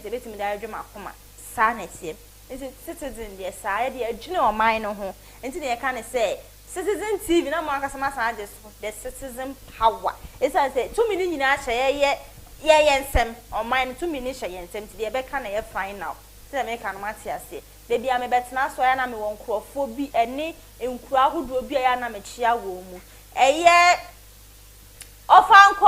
betimi da adwuma akoma saa na tie nti citizen de saa de adwene o man no ho nti ne ka ne say Citizen TV na mo akasama san de so the citizen power esa say to me ni nyina hye ye nsem o man to me ni hye nsem ti de be ka na ye final ti me ka no mate ase de bia me betena so ya na me won krofo bi ene enkura ahodo bi ya na me chia wo mu eye ofanko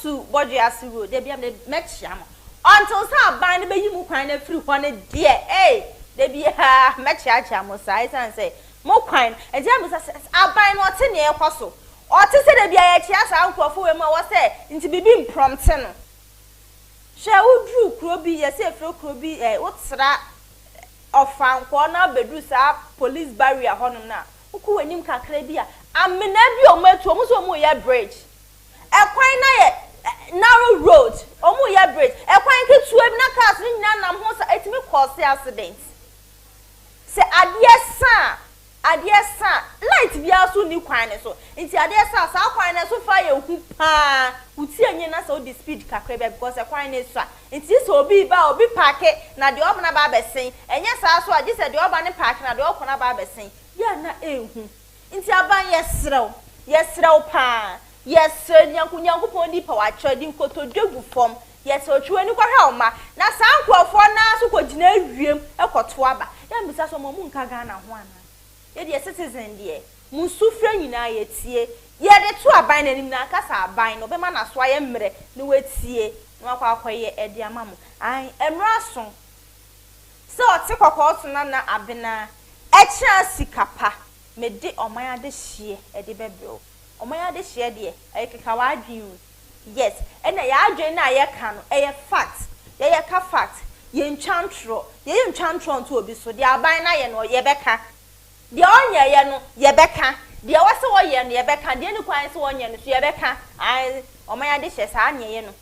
to Bojiasi road de bia me chia mo until sa ban be yi mu kwan na free ho ne de de bia me chia mo sai san say mo kwan e dia me say aban no te ne ekoso o te se de bia ya chia sa nkrofo we ma wo say nti bibi impromptu no hwe udru kro bi ye say fro kro bi wotra ofanko na bedu sa police barrier honum na uku wanim kakra bi a amena bi o matu omo so mo ya bridge ekwan na ye narrow road omo ya bridge ekwan ketu bi na cars ni nyina nam ho sa etimi cause accident se adie sa light bi aso ni kwan ne so nti adie sa kwan ne so fa ye hu pa uti enye na so di speed kakra bi because ekwan ne so nti so obi park na de obna ba besen enye sa so agi se de oba ne park na de okona ba besen ya na ehu nti aban yesrew pa nyanku pon di pa wa chodi nkoto dwegu fom otwe ni kwahwe oma na sa nkrofo na so kogina wiem ekoto aba ya mbisa so mo nka ga na ho ana ye de citizen de musufre nyina yetie ye de to aban na nim na kasa aban no be ma na so aye mre ne wetie no akwaye ede amamu ai emra so se oti kokko na abena echa sikapa me de oman ade hie ede bebro oman ade hie de ekeka wa adwin yes ena ya adwin na ye ka no fact ye ka fact ye nchantro nto obi so de aban na ye no ye beka de onye ye no ye beka de wase wo ye no ye beka de ni kwan se wonye no so ye beka ai oman ade hie sa anye ye no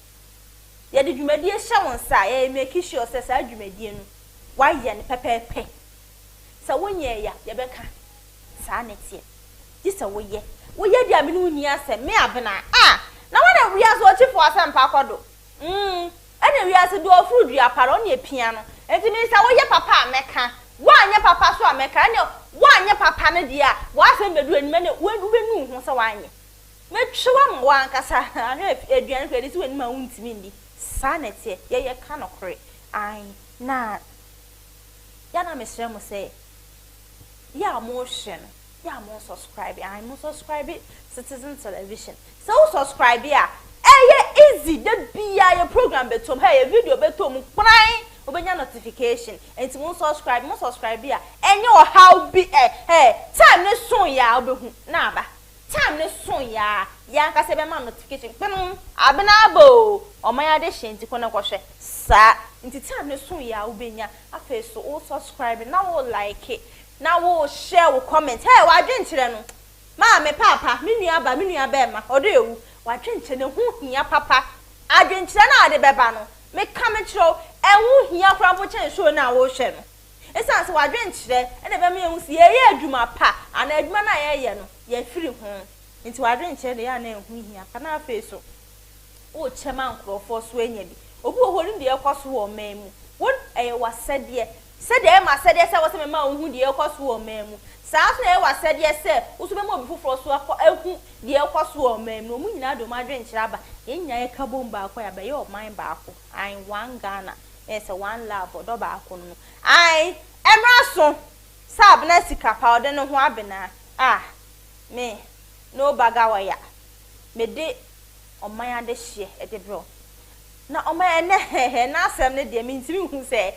ye de dwumadi hye won sa ye make sure se sa dwumadi no wa ye ne pepepe sa wonye ya ye beka sa na tie di sa wo ye dia me no nia se me abena na wana wiase o chifo asem pa kodo ene wiase do ofru dua paro na epia no enti mi sa wo ye papa ameka wa anye papa so ameka ene wa anye papa ne dia wa asem bedu enime ne wenu hu se wa anye me twa mo wa nkasa ahwe eduan ko edi si wenu ma wuntimi ndi sa na tie ye ka no kore ai na ya na me sere mo se ya mo hwe no ya mo subscribe I mo subscribe Citizen Television so subscribe ya easy the bia your program betom hey video betom kwan obenya notification enti mo subscribe ya enye o how be time ne son ya obehu na aba time ne son ya nka se be ma notification penu abenabo o man ya de henti ko na kohwe sa enti time ne son ya obenya afa so o subscribe na o like it na wo share wo comment hey wa dwenkyere no ma me papa me nua ba ma odo ewu wa dwenkyere hu hia papa adwenkyere na ade beba no me ka me kiro ehu hia krampo chen show na wo hwe no esa se wa dwenkyere e be me ehu si ye adwuma pa ana adwuma na ye no ye firi hu nti wa dwenkyere ya na ehu hia pa na afa so o chema nkrofo so enya bi obi ohori de ekoso wo memu won wa sede ma sede se wo se me ma ohun de ekoso wo memu saa so na wa sede se wo so be ma obi foforo so ehu de ekoso wo memu no mu nyina do ma dwenkyere aba enya ye ka bomba akwa ya be ye o man ba akwa ai one Ghana yes one love do ba akwa no ai emra so sab na sika pa ode no ho abena me no baga wa ya me de o man ade hye e de bro na o man ne na asem ne de me ntimi hu se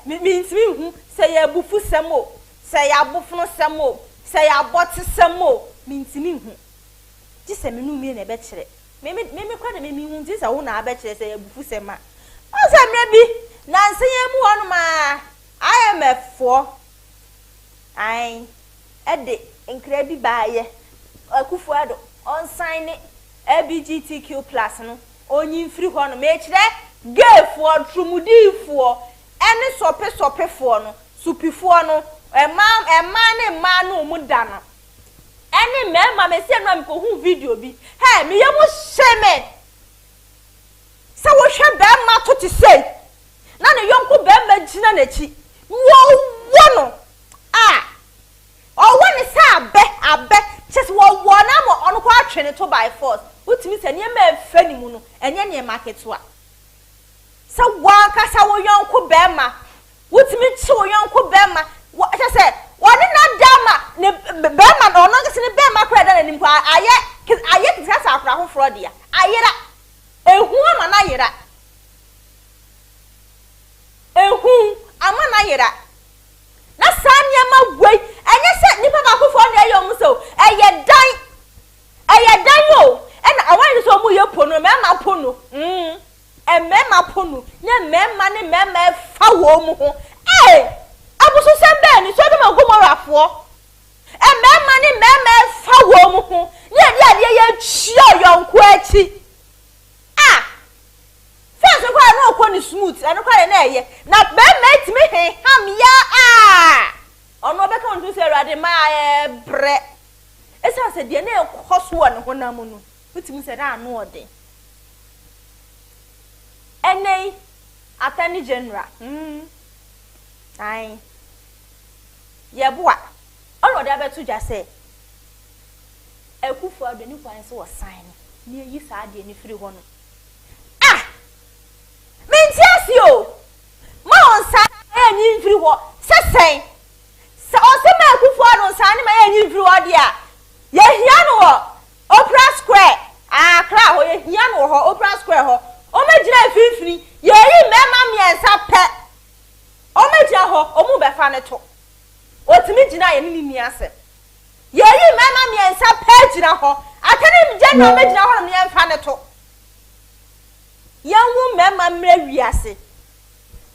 ntimi hu se ya bufu semo se ya bufunu semo se ya boti semo ntimi hu ti se me nu mi na be kire me kwa de me hu ti se wo na be kire se ya bufu sema o se me bi na nse ya mu honu ma IMF4 ai ede nkra bi baaye akufu ado on sign LGBTQ+ no onyi free ho no me kire gay for trumudi for ene sope for no supifo no ema no mu da no ene mema me se no amko hu video bi me ye mo sheme se wo hwe be ma to ti sei na ne yonko be ma gina na chi wo no owo ne sa abe chese wo na mo ono kwa atwe to by force utimi se ne ma afa ni mu no enye ne market wa sa wa ka sa wo yonko be ma utimi chi wo yonko be ma chese woni na dama ne be ma no no kese ne be ma kra da na nim kwa aye kisa sa akra ho fraud ya ayera ehu ama na yera ehu ama na yera na sanya ma gwei enye se nipa ba ko fo na yom so eye dan yo ena awan so mu ye pono me ma pono me ma pono nya me ma ne me ma fa wo mu ho abuso sembe ni so be ma gomorafo me ma ne me ma fa wo mu ho nya dia ye chia yonko achi first kwa no kwa ni smooth eno kwa na eye na be mate me he ham ya ono be ka onto se rade ma bre esa se de na ekoso ne honam no utimi se da no ode enei atani general ai ye boa ono de abeto ja se ekufu ade ni kwan se wo sign ni yi sa ade ni firi ho no Mentiasio ma onsa enyi mfiri ho sesen se osema akufu ado nsa ni ma enyi mfiri ho dia ye hia no ho Opera Square akra ho ye hia no ho Opera Square ho o megina fifiri ye yi mema miensa pe o megia ho o mu be fa ne to otimi gina ye ni ni ase ye yi mema miensa pe gina ho atani mje na megina ho ni en fa ne to yanwu mema mre wiase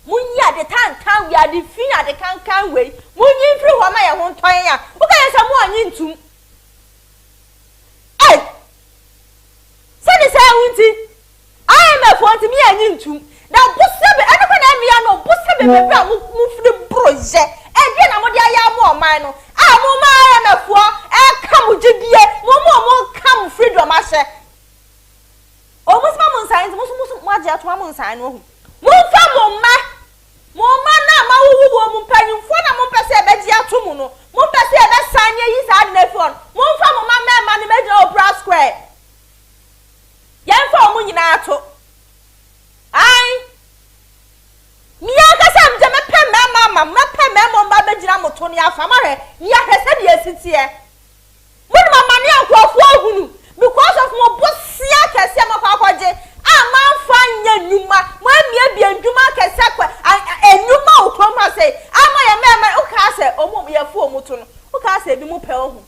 munya de tantan wi ade fin ade kankan we munyi mfiri ho ma ye ho nton ya wo ka yesa mu anyi ntum sani say wunti IMF wanti mi anyi ntum na busebe ene ko na mi ya no busebe bebe a mu firi broje e na mo de aya mu oman no mu ma IMF o kam gidie mo kam freedom ahye o musma mun sign musu maji atwa mun sign no hu mun fa mun ma na ma wuwu mun panyimfo na mun pese be ji atomu no mun pese be sign yi sa na phone mun fa mun ma ni meji Opera Square yan fa mun nyina ato ai mi aka sam je me pe me ba be jira moto ni afa ma he ya hese de esitie mun mama ni akwofo ahunu because of mo bosia kese makwaje amanfa nyuma mo amia bia nduma kese kwa enuma ukoma say ama ye mema uka say omo ye fu omuto no uka say bi mu pe ohu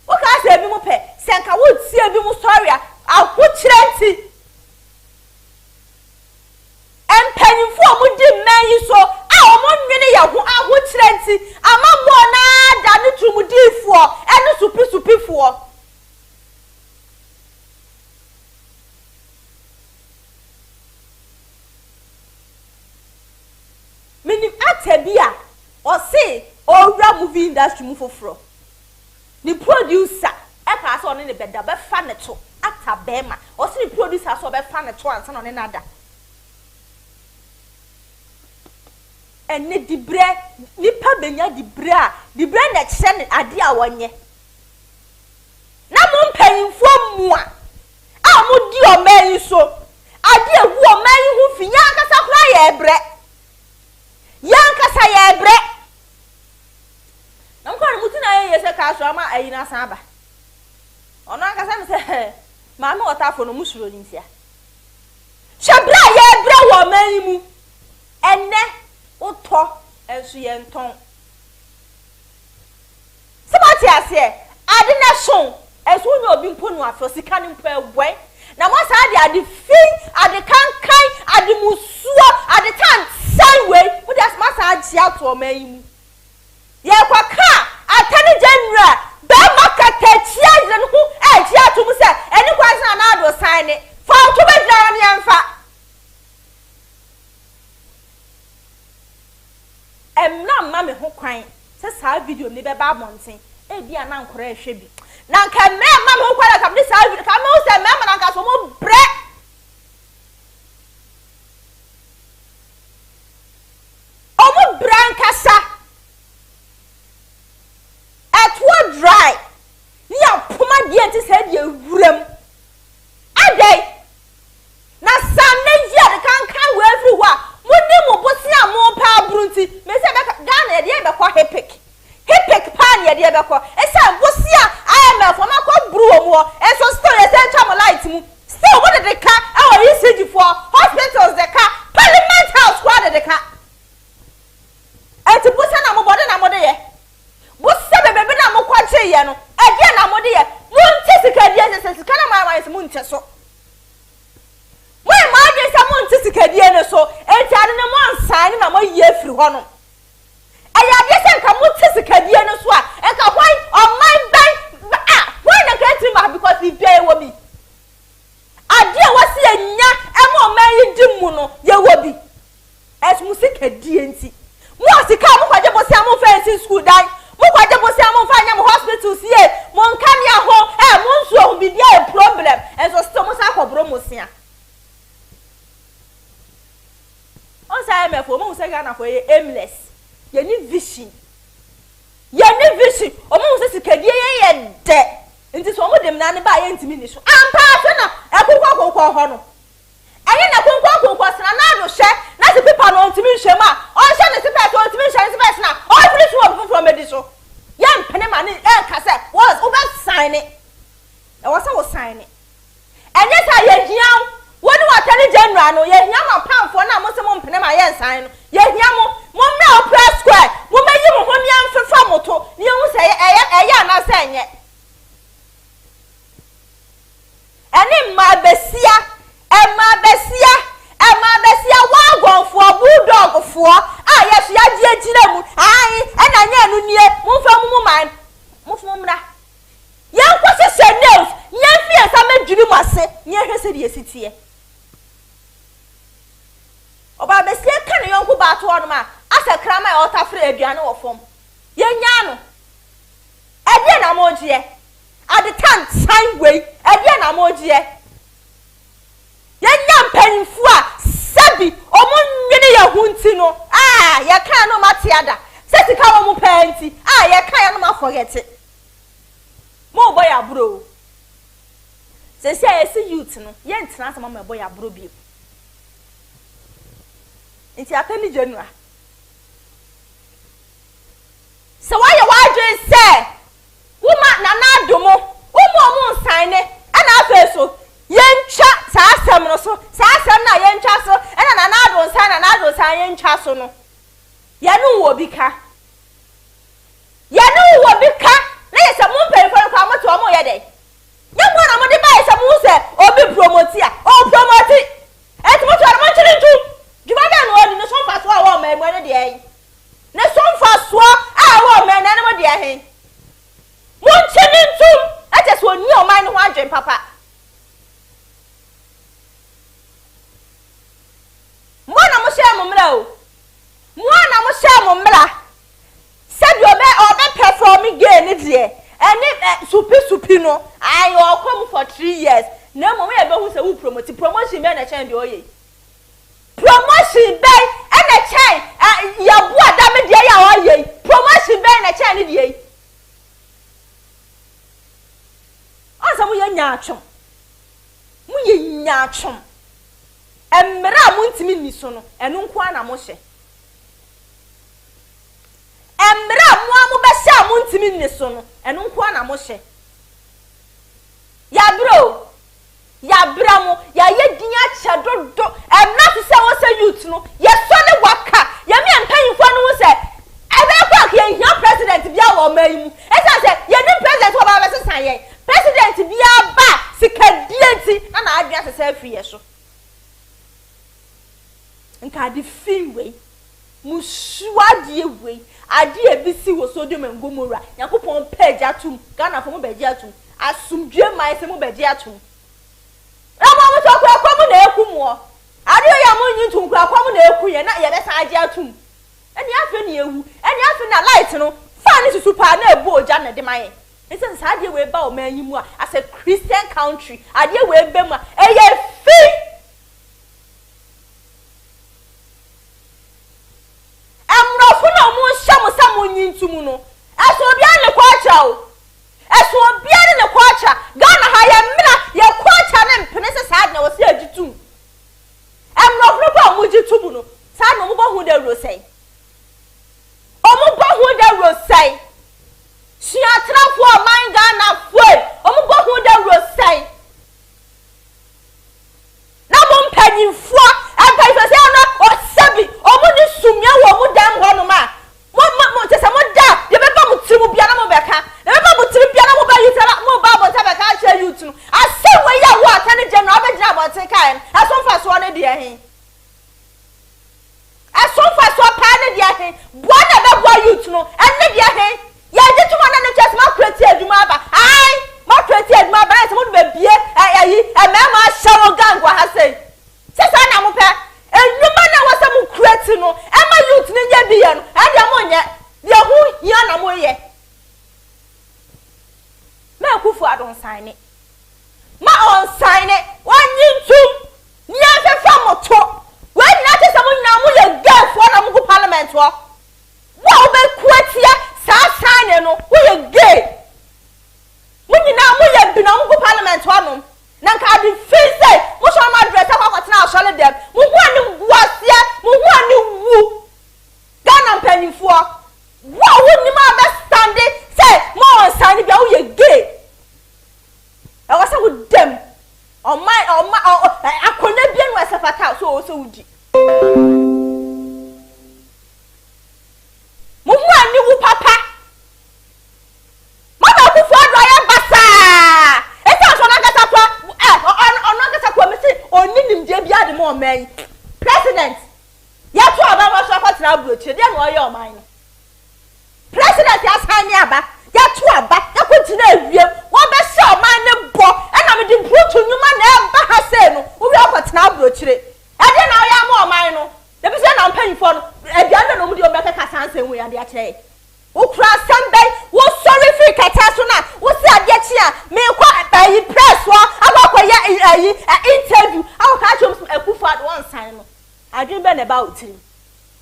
uka say bi mu pe senka wo tie bi mu sorry akukirenti empanyimfo omu di man so omo nwene ye ho akukirenti ama mo na da no tumudifo ene supifo minim atabia o say owra movie industry mu foforo ni producer e ka so ne beda be fa ne to atabema o say ni producer so be fa ne to ansa no ne nada ene dibre nipa benya dibre na kye ne ade a wonye na mo mpanyimfo mu a mo di o man so ade ewu o man hu finya akasa kra ye ebre yankasa ya ebre na mkwani mutu na ye se ka so ama ayina san ba ono akasa me se ma me otafo no musuro ni ntia shabra ya ebre wo manimu enne uto ensu ye nton sebati ase ade na son ensu nyo obi mponu afo sika ni mpo egwen na mo sa ade fin ade kankan ade musuo ade tan sanwe wo das masa agi ato omayimu ye kwa ka atani general be makata chia ire no agi ato mu se eni kwa san na ado sign ne fa to be dra ne amfa emna mma me ho kwan se sa video ni be ba monten e bia na nkora ehwe bi na nka me mma me ho kwan ka me sa video ka me ho se me ma na nka so mo bre hippic pan ye de beko esa bosia IMF ma ko bru mo enso still ye say cham light mu still what the car our ECG for hospitals the car parliament house what the car enti bosia na mo bode na mo de ye bosia bebe na mo kwache ye no e de na mo de ye munti sika de se sika na ma wa munti so we ma de sa munti sika de ne so enti ade ne mo ansan na mo ye firi ho no aya de se nka munti sika de ne so a e ka hwan on my bank why na ka tiri because we pay wo bi ade a wasi anya e mo man yi dimu no ye wo bi es musika de enti mo asika mo kwaje bosia mo fancy school dan mo kwaje bosia mo fa nya mo hospitals here mo nka ne ho mo nso ho bi dia problem enso sto mo sa kwobro mo sia on sa me fo mo se ga na fo ye aimless ye ni vision o mo se sikadie ye de nti so mo dem na ne ba ye ntimi ni so ampa so na akokwa ho no aye na kokwa sna na do hye na se paper no ntimi hye ma on hye ne se paper ntimi hye se paper na o finish wo from me so ye mpene ma ne ka se was over sign it e was say sign it enye sa ye hiam woni watani general no ye hiam apamfo na mo se mo mpene ma ye sign no ye hiam mo mra o press square mo meyi mo ho niam fefa moto ni hu se eye na se enye eni ma besia wagonfo bulldogfo yesu ya die agire mu ena nya anu nie mo fa mu man mo fu mra yan kwose se nails yan fi esa medwiri mu ase nye hwese de esitie oba besia ka ne yonku ba to ono ma asa krama e otafre aduane wo fom ye nya no ede na moje at the time sign way ede na moje ye nya mpanfu a sabi omo nwene ya hunti no ye kan no matiada sesi ka wo mu panti ye kan ya no ma forget mo boy aburo sesi esi youth no ye ntina sama mo boy aburo bi nti atani janua se wa ye wadwe se woma na na domo wo mo sign ne ana afeso yencha saasem no so saasem na yencha so ena na ado san yencha so no yanu wo bika na yesa mo mpefo kwa mo to mo ye dey nyambo na mo de ba yesa mo se obi promote o promote enti mo to mo chiri ntu djuma da no oni no so fa so a wo ma emo ne de yin ne so fa so a wo ma na mo de yin mo chiri ntu ete so oni o man no adwen papa mwana mo share mo mra said obe perform game ni de eni supi no ayo come for 3 years na mo ye be hu se wu promotion be na chen de oye promotion be na chen ya bu adam de ya oye promotion be na chen ni de asa mo ye nyaatwom emra mo ntimi ni so no enu nko ana mo hye emra mo be sha mo ntimi ni so no enu nko ana mo hye ya bra mo ya ye dinya cha dodo emra to se wo se youth no ye so ne waka ye me empanfo no wo se ebe kwa ke ye president bia wo mayi mu esa se ye ni president wo ba be sesan ye president bia ba sikadienti na adua se se afie so nka de finwe musuade we ade ebisi wo Sodom and Gomorrah yakopon page atum Ghana fo mo beji atum asumdwe mai se mo beji atum ramo mo to kwa mo na eku mo ade ya mo nyi tum kwa mo na eku ye na ye be sa age atum eni afi na ewu eni afi na light no fa ni susu pa na ebu oja na de mai nse sa ade we ba o manyi mu a as a Christian country ade we be mu eye fi amrofo na mo hyamu samu nyintumu no eso bia ne kwacha o eso bia ne kwacha Ghana ha ya mra ya kwacha ne mpene se sa na wo se agitum amrofo ba mo gitumu no sa no mo ba hu da rosei o mo ba hu da ma on sign it one yin nia fe fa moto when na te samu na mu ye gay for na mu parliament wo wo be kwatia sa sign no wo ye gay mu nyina mu ye bi na mu parliament wo no na ka di feel say mo so ma dress akwa na asole dem mu hu ani wasia mu hu ani wu Ghana mpanimfo wo woni ma be stand say mo on sign bia wo ye gay e was say wo dem on my akona bia no asafata so wudi mo hu ani wu papa ma ba ku fo do ya basa e sa so na gasa kwa on gasa kwa me say oni nimje bia de mo man president ya to aba ma so kwatena abrochi de na oye oman president ya san ni aba ya to aba ya kwatena awiem wo be se oman ne bo na me di mputu nyuma na eba ha se no wo wi kwatena abrochi e de na oye ama oman no de bi se na mpanifo no e bia na no mu di o beka ka san sen we ya de a kire wo kura sambai wo sorry free kata so na wo se ade chi a me kwa bayi press wo agakwa ya interview agakwa chom akufa do one sign no adwin be na ba otirim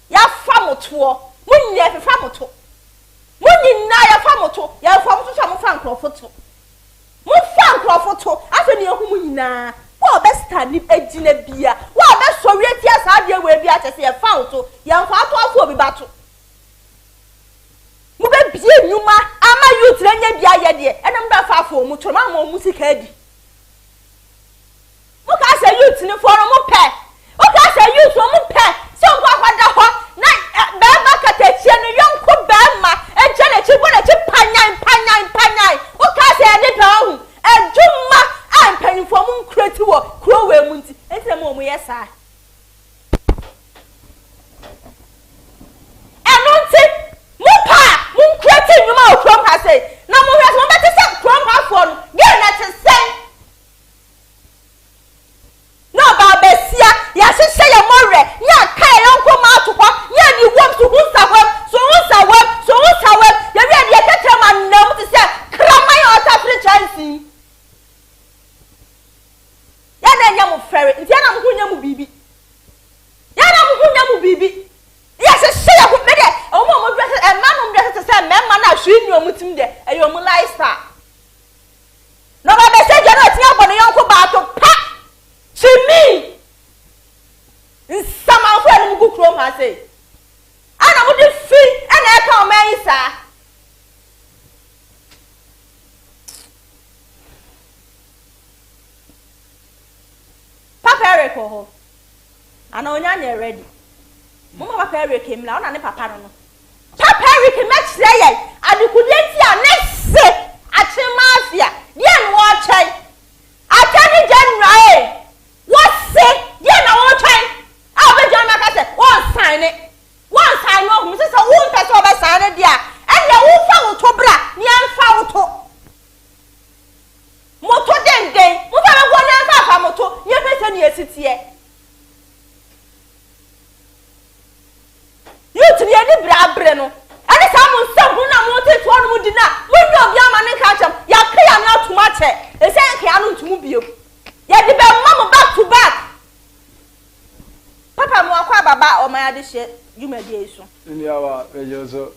ya fa moto munni ya fa moto munni na ya fa moto so mo fa nkrofoto mo fa nkrofoto aso ne ehu munyina wo be stand agina bia wo be sori atia sa de we bia chese ya fa moto ya fa to afo obi bato mo be bie nyuma ama youth renya bia ye de enam da fa afo mo to ma mo musika di mo ka se youth ni fo no mo pe o ka se youth mo pe so kwa kwada ho na be ma katachie no yonko be ma eje na chi bona chi panyan o ka se ni pe hu eduma ampanifo mu nkreti wo kro we mu nti enti mo yesa enunti mu pa mu nkreti nyuma o krom ha se na mo hwese mo beti se krom ha fo no ge na te sen no ba besia ya hyehyɛ ya more ya kai yonko ma atokwa ya ni wom so hunsa wem ya wi ade tetra ma nam te se krama ya ota free chance ya na nya mo fere nti na mo hunya mo bibi ya hyehyɛ ya ko me de o mo dress e ma no dress te se me ma na hwe nyu omutim de e yo mo lifestyle no ba besia je na tia bo no yonko ba to pa chimi nsama fo enu ku krom ha sei ana mo de fi ana e ka o man isa papa Eric ho ana onya na ready mo ma papa Eric emla ona ne papa no papa Eric me kire ye adikudenti a ne se achema afia die no wo chai atani January what say die na wo chai abe John makase one sign no me say one person oba sign dia and ya wo fa wo to bra ni anfa wo to moto den mo fa me wona anfa moto ye pese ni esitie you to ni bra no ani sa mo nsam hu na mo te to no mu di na mo nyo obi ama ne ka cham ya kria na atuma che e se kria no ntumu biom ya di be mama back to back papa mo akwa baba o ma ya de hye jumadi eso ni awa ejozo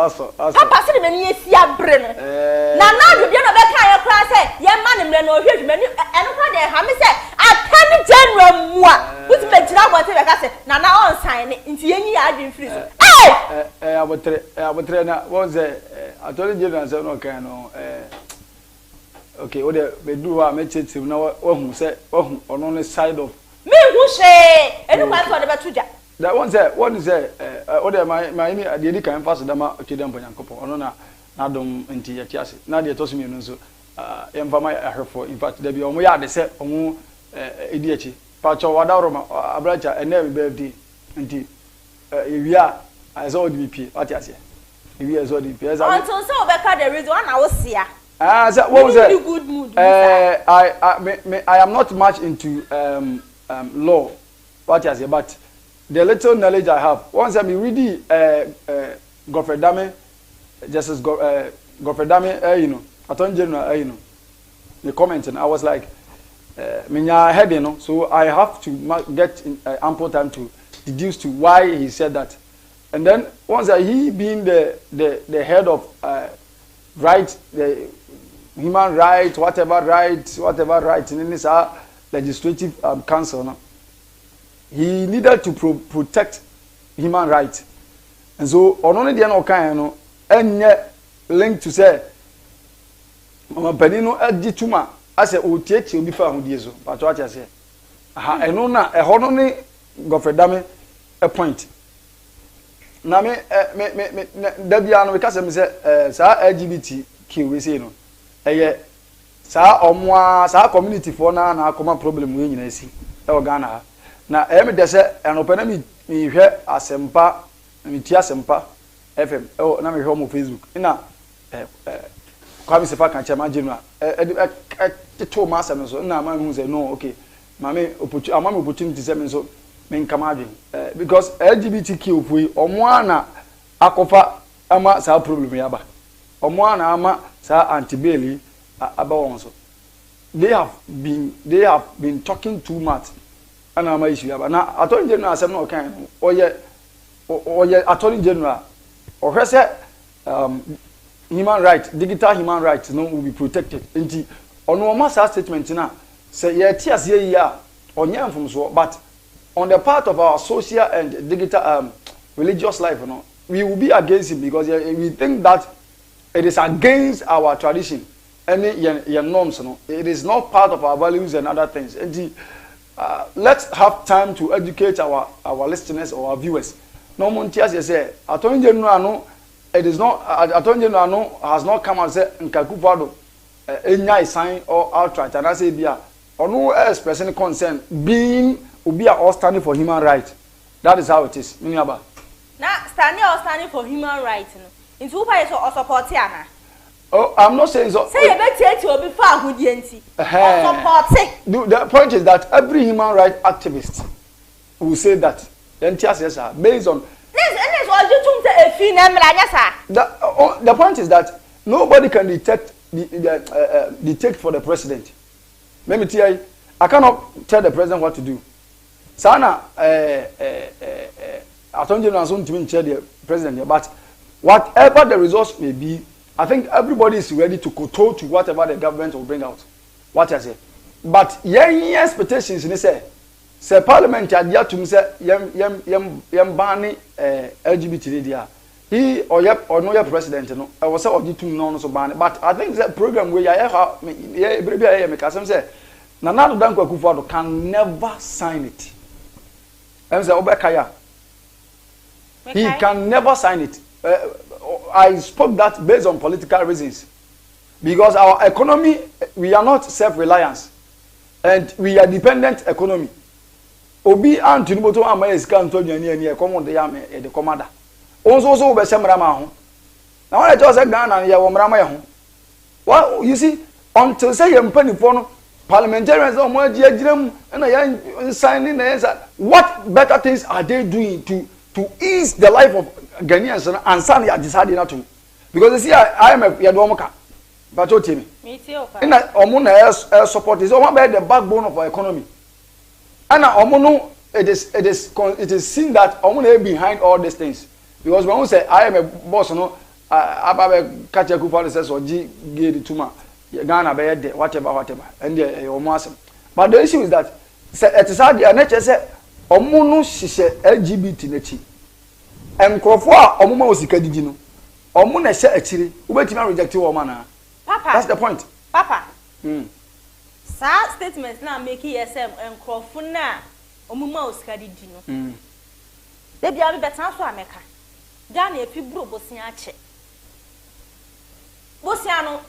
aso papa se de mani esi abre no na do bia no be ka ye kra se ye ma ne mre no ohwe dwumani eno kra de ha me se atani January mu a wuti me gira bote be ka se na on sign nti yenyi ya adwen free so abotre na won se atoni January se no kan no okay o de be du ha me chetim na wahu se wahu ono ne side of me hu she enu kwa so de betuja that one say o de my ni de di kan fast da ma twede mpanyankopon ono na dom nti ya tiase na de to so me no so yemfa ma ahwefo in fact da bi omo ya de se omo edi echi pa cho wada roma abracha ene birthday nti ewia aso odbp atiase ewia aso odbp until so be ka the reason na wo sia so what was that good mood I am not much into law atiase but the little knowledge I have once I me read Kwabena Justice Kwabena you know Attorney General you know the comment, and I was like, "Minya head, you know." So I have to get ample time to deduce to why he said that. And then once he being the head of right, the human rights, whatever right in this legislative council, no? He needed to protect human rights. And so on only the kind, no, and link to say, Penino Edituma, I said, oh, take you before Hudizo, but what I say. I know now, a honor go for damn a point. Now, Debiano, because I'm say, LGBTQ, we say, no, sa omwa sa community for na akoma problem we nyina si e Ghana na e me de se enopena mi hwe asempa mi ti asempa FM na me hwe mo Facebook ina Kwabena sefa kan chema general to ma asem so na ma hu say no okay mame opportunity say me so me nkama adwen because LGBTQ fui omwa na akofa ama sa problem yaba omwa na ama sa antibeli about so they have been talking too much and am issue about now attorney general asem no kan oye attorney general or say human rights, digital human rights no will be protected nti ono ma sa statement na say ye tias ye ya onye from so but on the part of our social and digital religious life no we will be against it because we think that it is against our tradition any your norms, no, it is not part of our values and other things. And let's have time to educate our listeners or our viewers. No Montias say, Attorney General no, it is not Attorney General no has not come and said Nkakufado any sign or outright. And I say bia or no expressing concern being be all standing for human rights. That is how it is. Now standing for human rights, no. Into who is or support Tiana. Oh, I'm not saying so. Say you better to be far who dienti. The point is that every human rights activist will say that. Based on the point is that nobody can detect for the president. Let me tell you, I cannot tell the president what to do. Sana Attorney General to the president, but whatever the results may be, I think everybody is ready to kowtow to whatever the government will bring out. What I say. But yeah, expectations in say parliament had to say yam banning LGBT dia. He or no your president no. I was say to no so ban. But I think that program where yeah make some say Nana Dankwa Akufo-Addo can never sign it. I say Obekaya. He can never sign it. I spoke that based on political reasons. Because our economy, we are not self-reliant. And we are dependent economy. Obi and Tinubu ama esika ntonyo ni common the commander. Also be semrama ho. Na when I just say Ghana ya wo mrama ya ho. Well, you see, until say yempanifo no parliamentarians o mo agiram na ya signing na what better things are they doing to ease the life of Ghanaians and Ansah ya decided not to, because you see IMF ya do moka but o timi me too fa na omo na support is omo be the backbone of our economy and omo no it is seen that omo na behind all these things, because when we say IMF boss no ababe catch Akufo-Addo says or g get tuma Ghana be there whatever and omo asem, but the issue is that it is hard the nature say omo no hihye LGBT na chi enkrofo a omo ma osika didi no omo na hye akire ubetimi reject wo ma na papa. That's the point papa. Sa statement na make ESM enkrofo na omo ma osika didi no de bia be betan so ameka Ghana efi bro bosia ache bosia no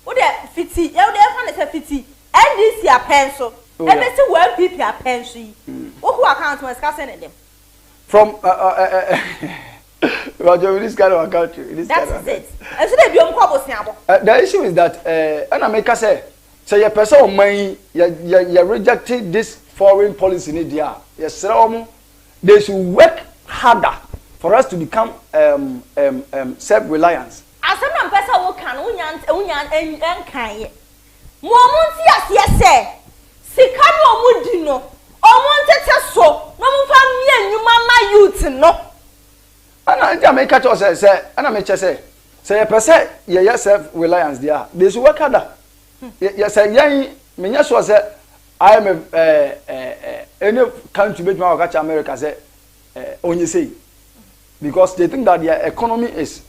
wo de fiti e wo de fa na se fiti NDC apenso ebesi 1PP apenso yi wo ku account mo ska send them from Roger, this kind of account. That's it. The issue is that and America say your person money you rejected this foreign policy in India. Yes, they should work harder for us to become self-reliant. As some person who can mo munti asiese sika no omudi no omuntete so no mfa mie nyuma ma youth no ana nja me catch us say ana me che say person ye self reliance there they should work harder yes say menya so say I am any country bet my catch America say only say because they think that their economy is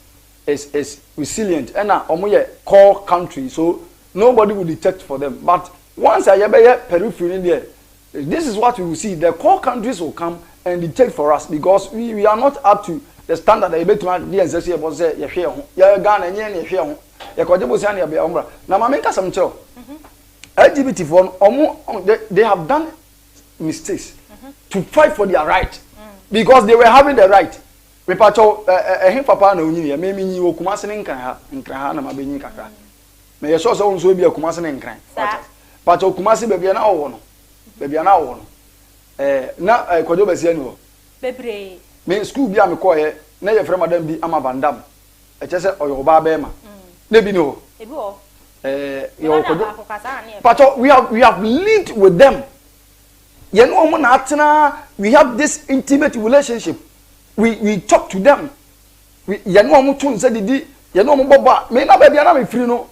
resilient and omoye core country so nobody will detect for them but once I be periphery there this is what we will see the core countries will come and detect for us because we are not up to the standard that bet my DNC about say ye hwe ho ye Ghana nye ne hwe ho ye kwaje bosia ne be omra na ma menka sam chero LGBT for they have done mistakes to fight for their right because they were having the right repacho ehim papa na onyi me nyi okumase ne nkran ha na mabenyi kakra me ye so so nso bi okumase ne nkran pacho okumase be bia na wo no be bia na wo no na kwajo besia ni ho bebre me school bi am ko ye na ye frɛ madam bi ama vandam eche se oyo ba be ma na bi no ebi ho but we have lived with them. You know, we have this intimate relationship. We talk to them. You know, you know, Boba. Me na baby na me free no.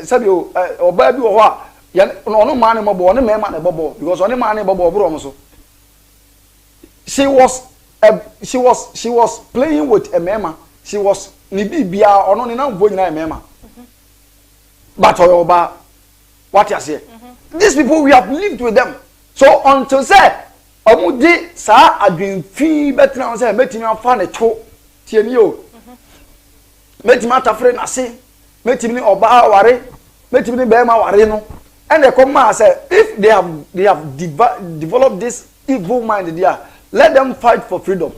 Sabi o baby o wa. No man mo bo, no man na bobo because only man na bobo bro mo so. She was playing with a mema. She was ni bibia ono ni na mvo nyina mema. But Oyoba, what you say? These people we have lived with them. So until say, Omudi sa adwin fi betina say metimi afa ne to tieni o. Metimi atafre na se, metimi ni oba ware, metimi ni be ma ware no. And they come and say if they have developed this evil mind there, let them fight for freedom.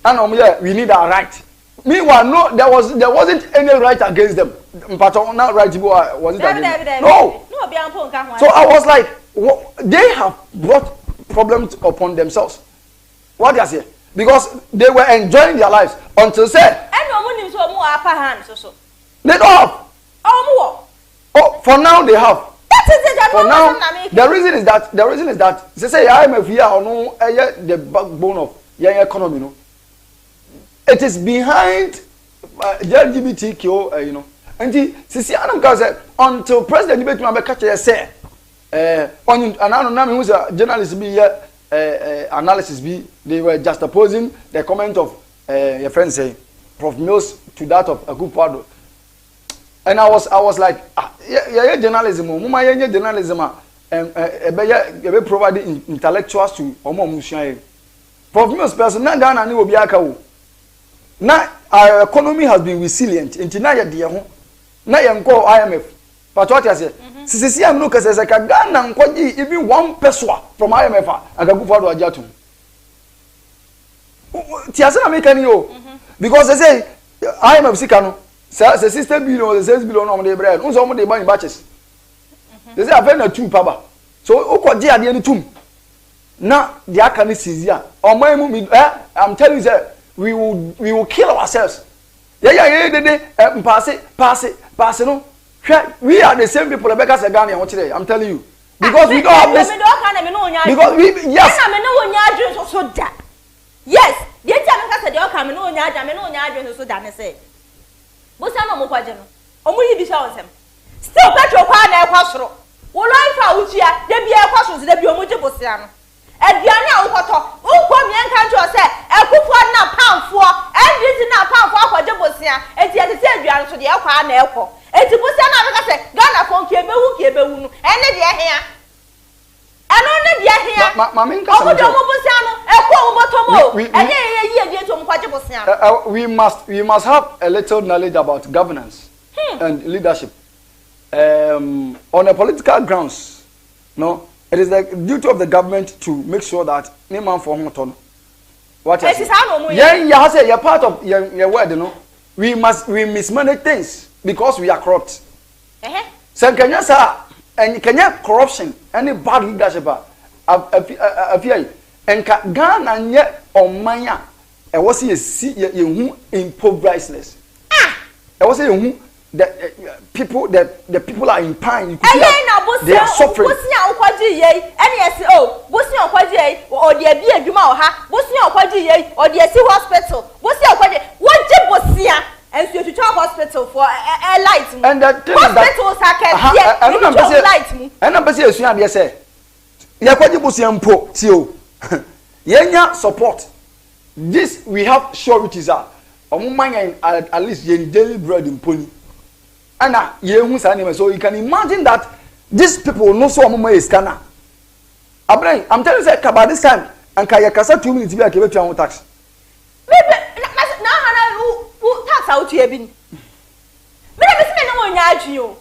And we need our right. Meanwhile, no, there wasn't any right against them. But not right was it against them? No. So I was like, they have brought problems upon themselves. What do you say? Because they were enjoying their lives until said. They don't have. Oh, for now they have. For now, the reason is that they say I am a fear or no, the backbone of your economy, no. It is behind LGBTQ, you know. And see, I don't say until President debate me catch say, on another who's a journalist be analysis be they were just opposing the comment of your friend say Prof Mills to that of a good part. And I was like, yeah, journalism, journalism, be providing intellectuals to Omo Prof Mills person na Ghana ni obi aka wo. Now our economy has been resilient. Until now, now you call IMF. But what you say? Sisi am no kase se ka Ghana nkoji even one peso from IMF agagu for do ajatum. Ti ase na make any o. Because they say IMF sika no. Say 60 billion or 6 billion on the bread. Unso mo dey buy in batches. They say afa na 2 paba. So ukoji ade ni tum. Na the aka ni sizia. Omo mu I'm telling you say we will kill ourselves. Pass no. We are the same people because I'm telling you. Because we don't have this. Because we yes. Yes. Still petrol kwa na ekwasoro. Wo life utia de bia ekwasoro de bia omoje bosia no. Aduane a wokoto ukwo mien kan cho se ekufo na pamfo enditi na pamfo akwaje bosia eti etete aduane so de ekwa na ekwo eti bosia na beka se Ghana fon kiebewu no ene de ehia eno ne de ehia ma menka se obodo mo bosia no ekwo mo botomo enye ye de to mo kwaje bosia we must have a little knowledge about governance and leadership on a political grounds no. It is the duty of the government to make sure that no man for home. What is it? Yeah, say you're part of your word, you know. We mismanage things because we are corrupt. So can you say and can you corruption any bad leadership? I fear and Ghana yet on maya. I was see impoverishness. I was saying the people are in pain. You could see that they are suffering. Bosia okwaji ye ene yesi oh bosia okwaji ye o de bi adwuma o ha bosia okwaji ye o de si hospital bosia okwaji wonje bosia and so to hospital for a light and the thing hospitals are kept here and light mu and am say esuan de say ye kwaji bosia mpo ti o yenya support this we have sureties are omuman at least ye daily bread in pony ana ye hu sa name so you can imagine that these people no so omuma is kana abran I'm telling you say about this time and ka ye kasa 2 minutes bi akebe tuan tax maybe na hana tax out here bi me na me se me no wonya adwen o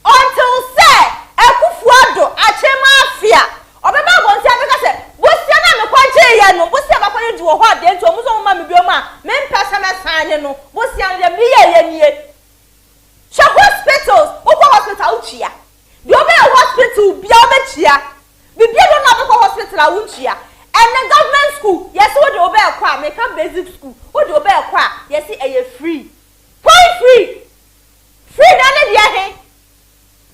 until say Akufo-Addo achema afia obeba gonti abeka say bosia na me kwaje ye no bosia ba kwale di wo ho ade nti omuzo mama me bioma me mpesa me sane no bosia de me ye nie hospitals, hospital uchia. The other hospital be chia. The people not hospital uchia. And the government school, yes, what the obey qua, make up basic school. What the obey qua, yes, a free. Point free. Free none of the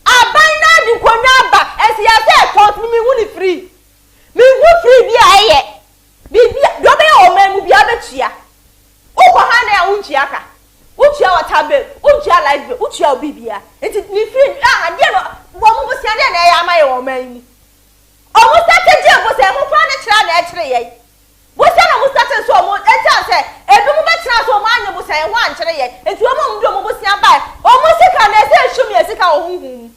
I buy now the Konaba as he has said, taught me only free. Me would free be a the other man will be other chia. Hana unchiaka. Uchi our tablet, uchi our life, uchi our bibia. It is me free. Ah, dear, one was saying, I am my own man. Almost that a deal was a more planet actually. What's that? Almost that so much. And I say, every moment transfer man was saying one today, and two among was nearby. Almost a can say, show me a sick home.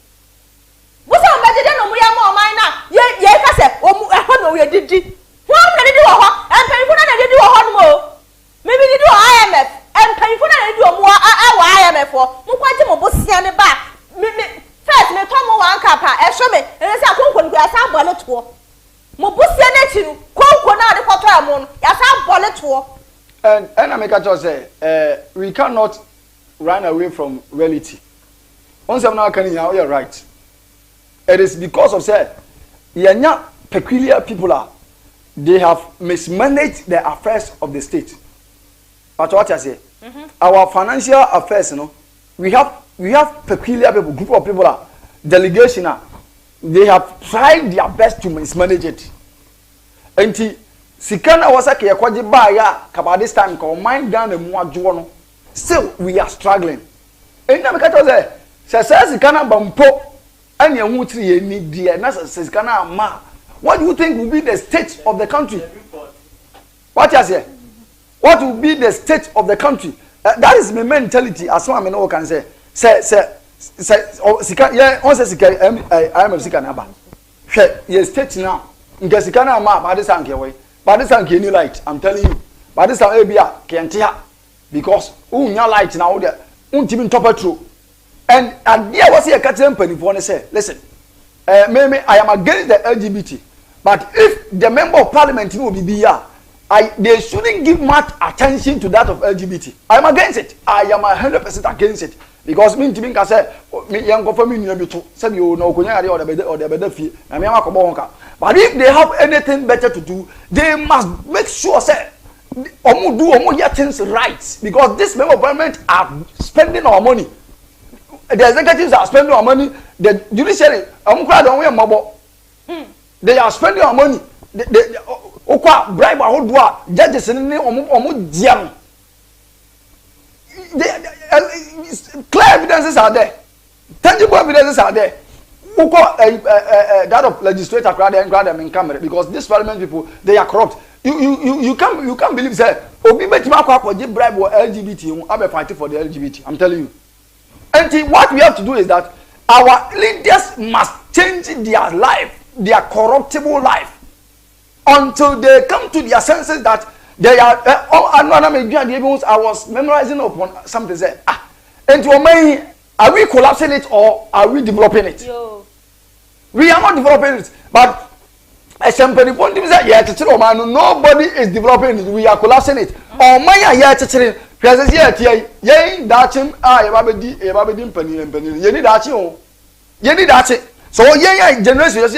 What's our better than we are more minor? Yes, I said, oh, I don't know where did it. What did you do? And pay for that, they do a hot more. Maybe they do IMF. And pay for that, do more IMF for. Mukwaji mo bosia ne ba. First me to mo wan kapa e show me. E say akonkon go asa bole to. Mo bosia na chi no konko na de kwato amo no. Ya sa bole to. And I make a choice say we cannot run away from reality. Once I'm now can you're right. It is because of say yenya peculiar people are they have mismanaged the affairs of the state. But what I say, our financial affairs, you know, we have peculiar people, group of people are delegation are, they have tried their best to mismanage it. And sikana wasake yakwaji ba ya kaba this time ko mind down the muajuo no. Still we are struggling. And na meka tell say sikana bampo anya hu tiri ye ni die na sikana ma. What do you think will be the state of the country? What you say? What will be the state of the country? That is my mentality. As one man can say, sika. Yeah, on say sika. I am sika naba. Ye state now. Nke sika na ma. But this anke way. But this anke any light. I'm telling you. But this anke be a kentia because unya light now there. Untimi top true. And there was a catching penny for say, listen. Maybe I am against the LGBT, but if the member of parliament will be here. They shouldn't give much attention to that of LGBT. I am against it. I am 100% against it because me to say me young for me near me too. Say you know kunya or the better fee. Na me amakobo wonka. But if they have anything better to do, they must make sure say omu get things right because this member of parliament are spending our money. The executives are spending our money. The judiciary they are spending our money. Okwa bribe ahodua judges ni omo diam. Clear evidences are there. Tangible evidences are there. Okwa that of legislator crowd them in camera because these parliament people they are corrupt. You can't believe say obi betima kwa bribe or LGBT abe fight for the LGBT. I'm telling you. And what we have to do is that our leaders must change their life, their corruptible life. Until they come to their senses that they are I was memorizing upon something said and to me are we collapsing it or are we developing it? Yo. We are not developing it, but nobody is developing it. We are collapsing it. Or my generation.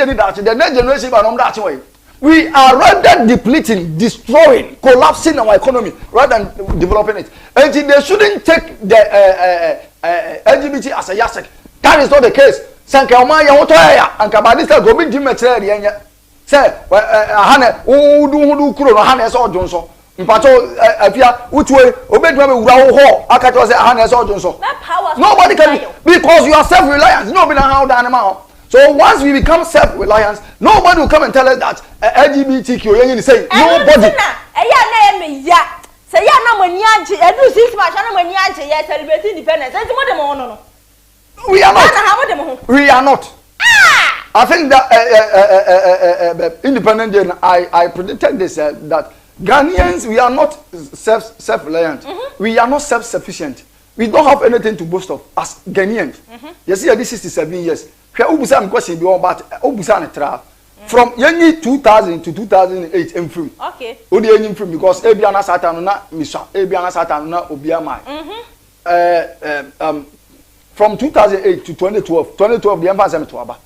We are rather depleting, destroying, collapsing our economy rather than developing it. And they shouldn't take the LGBT as a yasek. That is not the case. Sanka Oma Yawotoya and Kabadista go be Dimetri. Say, Hane, who do Hanes or Johnson. Mpacho afia which way obedwa be wura ho akato say Hanes or Johnson. Nobody can because you are self-reliant. Nobody know how the animal. So once we become self-reliant, nobody will come and tell us that LGBTQ. You say nobody. Say ya na mani anje edu 6 months na mani anje ya celebrate independence. Enti mo dem hono no. We are not. Na ha mo dem ho. We are not. I think that independent day I predicted this that Ghanaians we are not self-reliant. We are not self-sufficient. We don't have anything to boast of as Ghanaians. You see this 67 years. Ubusa am question be about Ubusa na tra. From year 2000 to 2008 in film. Okay. Odi enyim film because ebiana satan na miswa ebiana satan na obiama. From 2008 to 2012 the emphasis to aba.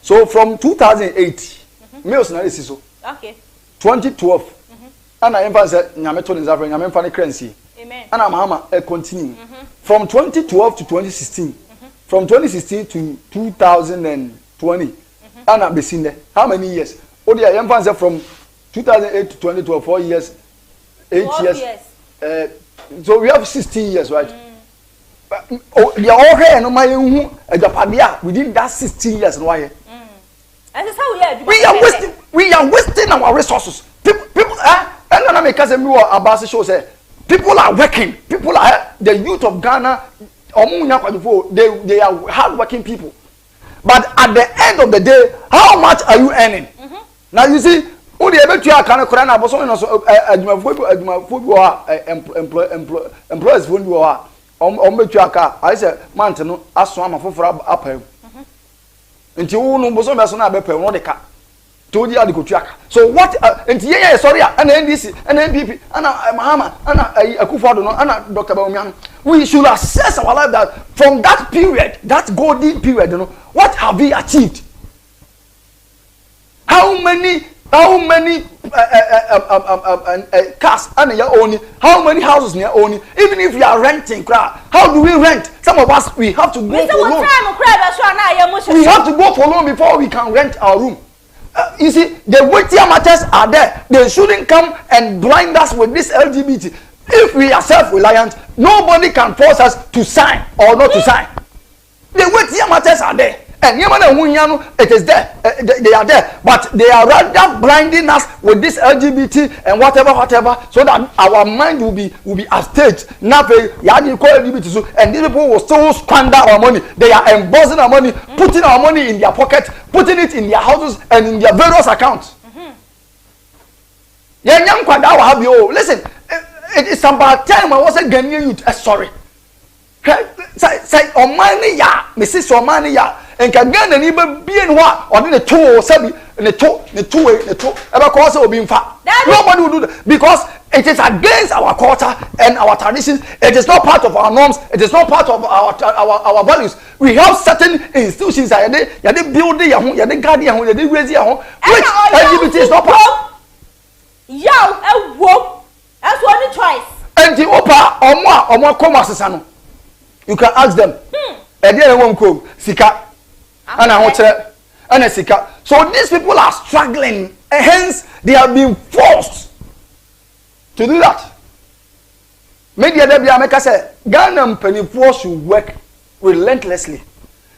So from 2008 meals na esi so. Okay. 2012 ana emphasis nyame to nzafre nyame mfa ne currency. Amen. Ana mahama continue. From 2012 to 2016. From 2016 to 2020 Anna Besinde. How many years? Odi I emphasis from 2008 to 2012, 4 years, 8 years. So we have 16 years, right? Oh, they are all here. No matter who Japadia within that 16 years, why? And that's how we are. We are wasting our resources. People and then I make us about show say people are working. People are the youth of Ghana. They are hard-working people. But at the end of the day, how much are you earning? Now you see, who the able to kind of corner, but so employers when you are I said, Mountain, as one of up him. Until you know, Bosom has not better, not the car. Told you the track. So what? And yeah, sorry, and NDC, and NPP, and Mahama, and a Kufado, and Dr. Baumian. We should assess our life that from that period, that golden period, what have we achieved? How many cars and your own? How many houses near own? Even if you are renting, how do we rent? Some of us we have to go for loan. We have to go for loan before we can rent our room. You see, the weightier matters are there. They shouldn't come and blind us with this LGBT. If we are self-reliant, nobody can force us to sign or not to sign. The weightier matters are there. And it is there. They are there. But they are rather blinding us with this LGBT and whatever, so that our mind will be upstaged. Now, LGBT, and these people will still squander our money. They are embossing our money, putting our money in their pocket, putting it in their houses and in their various accounts. Listen, it's about time I wasn't Ghanaian youth. Sorry. Say, on money, ya, Mrs. Omani, ya. And can get an even being what or the two or seven the two ever cause will be in fact. Nobody will do that because it is against our culture and our traditions. It is not part of our norms. It is not part of our values. We have certain institutions that they build the guardian, they raise your home, which LGBT is not part. That's one choice. And the opa or more commerce. You can ask them. And they won't come. Sika. And so these people are struggling, and hence they are being forced to do that. Media Debiameka said, Ghana and Pennyfor should work relentlessly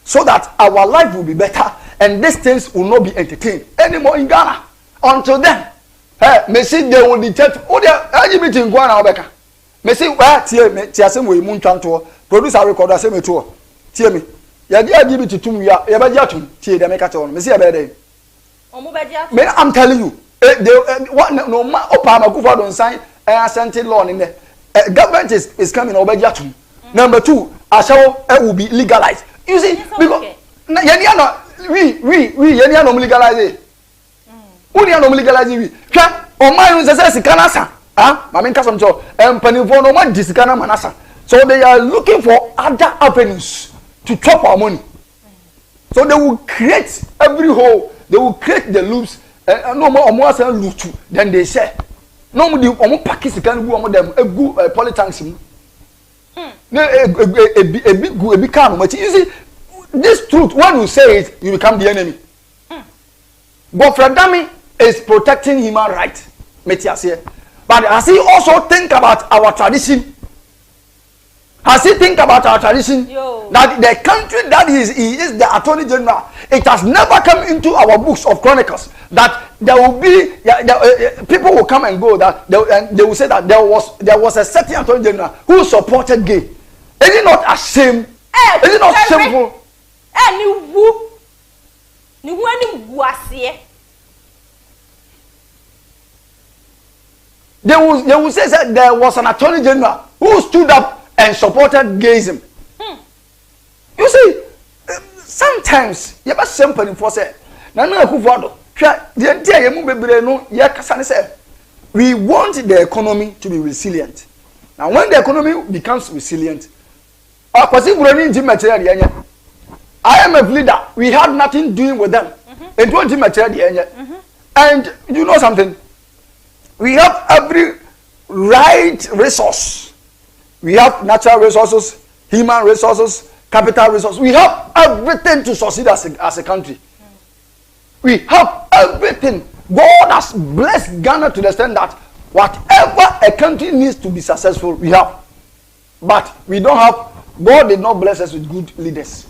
so that our life will be better and these things will not be entertained anymore in Ghana. Until then, Messi they will detect all the LGBT in Ghana. Messi, where Tiasem will moon to produce a record as a tour. Tell me. I'm telling you, law in there. Government is coming over. Number two, Ashawo will be legalized. You see, because we legalize it. We legalize it. So they are looking for other avenues to chop our money. So they will create every hole. They will create the loops. No more loop too. Then they say, no more the Pakistan go them politics. a big calm. But you see, this truth, when you say it, you become the enemy. But Fredami is protecting human rights. But has he also think about our tradition? Has he think about our tradition? That the country that he is the Attorney General, it has never come into our books of chronicles that there will be people will come and go that they will say that there was a certain Attorney General who supported gay. Is it not a shame? Is it not shameful? They will say that there was an Attorney General who stood up and supported gayism. You see, sometimes you have somebody for say, we want the economy to be resilient. Now, when the economy becomes resilient, I am a leader. We had nothing doing with them. And you know something? We have every right resource. We have natural resources, human resources, capital resources. We have everything to succeed as a country. We have everything. God has blessed Ghana to the extent that whatever a country needs to be successful, we have. But we don't have. God did not bless us with good leaders.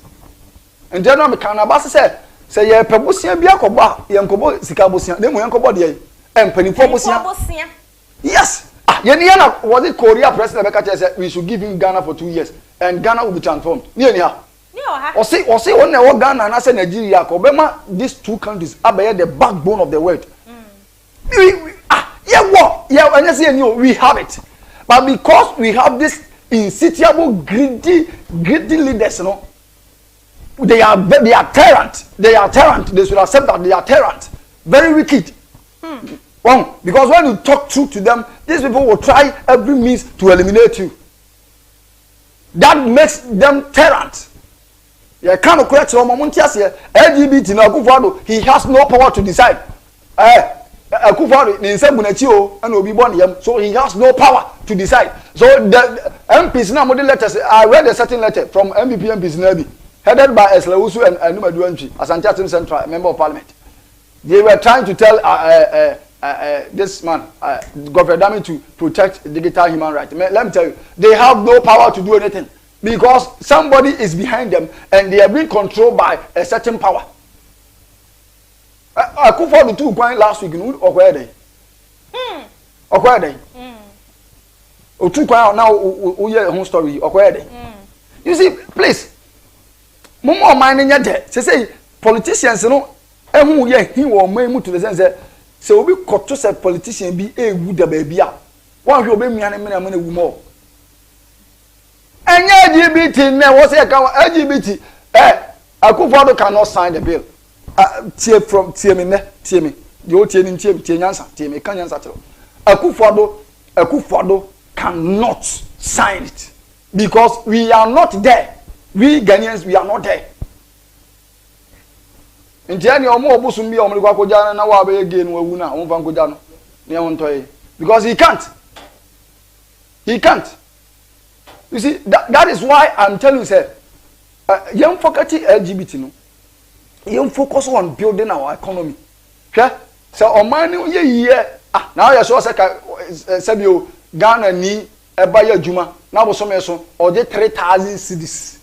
And general Mekanabas said, "Say ye pebusia bia koba, yankobo sikabusia, demu yankobo de em panifo busia." Yes. Yeniana was it Korea president Beka said we should give him Ghana for 2 years and Ghana will be transformed. Niya. Or say when Ghana and I say Nigeria, Obama, these two countries are the backbone of the world. We have it. But because we have this insatiable, greedy leaders, you know, they are tyrant. They should accept that they are tyrant. Very wicked. Wrong. Because when you talk truth to them, these people will try every means to eliminate you. That makes them tyrant. Yeah, kind of correct LGBT now, he has no power to decide. So he has no power to decide. So the MPs now letters. I read a certain letter from MVP MPs Nabi, headed by Eslawusu and Numadu Entry, Asante Central, member of parliament. They were trying to tell this man, Governor Dami, to protect digital human rights. Let me tell you, they have no power to do anything because somebody is behind them and they are being controlled by a certain power. I could for the two going last week in Okwede. Okwede. O two going now, we hear home story. Okwede. You see, please, Momo mining your debt. Say, politicians, you know, and he will make to the sense that. So we got to say politician be a good baby. One who be me and money more. And LGBT now was a LGBT. A Kwabena cannot sign the bill. Tear from Tiamine, you tearing Ansah, Ansah. A Kwabena cannot sign it because we are not there. We Ghanaians, we are not there. Because he can't. You see, that is why I'm telling you, sir, young focus LGBT, no, young focus on building our economy. Okay? So, on my new year, now you're sure Sabio Ghana ni Ebaya Juma, now was some or the 3,000 cities.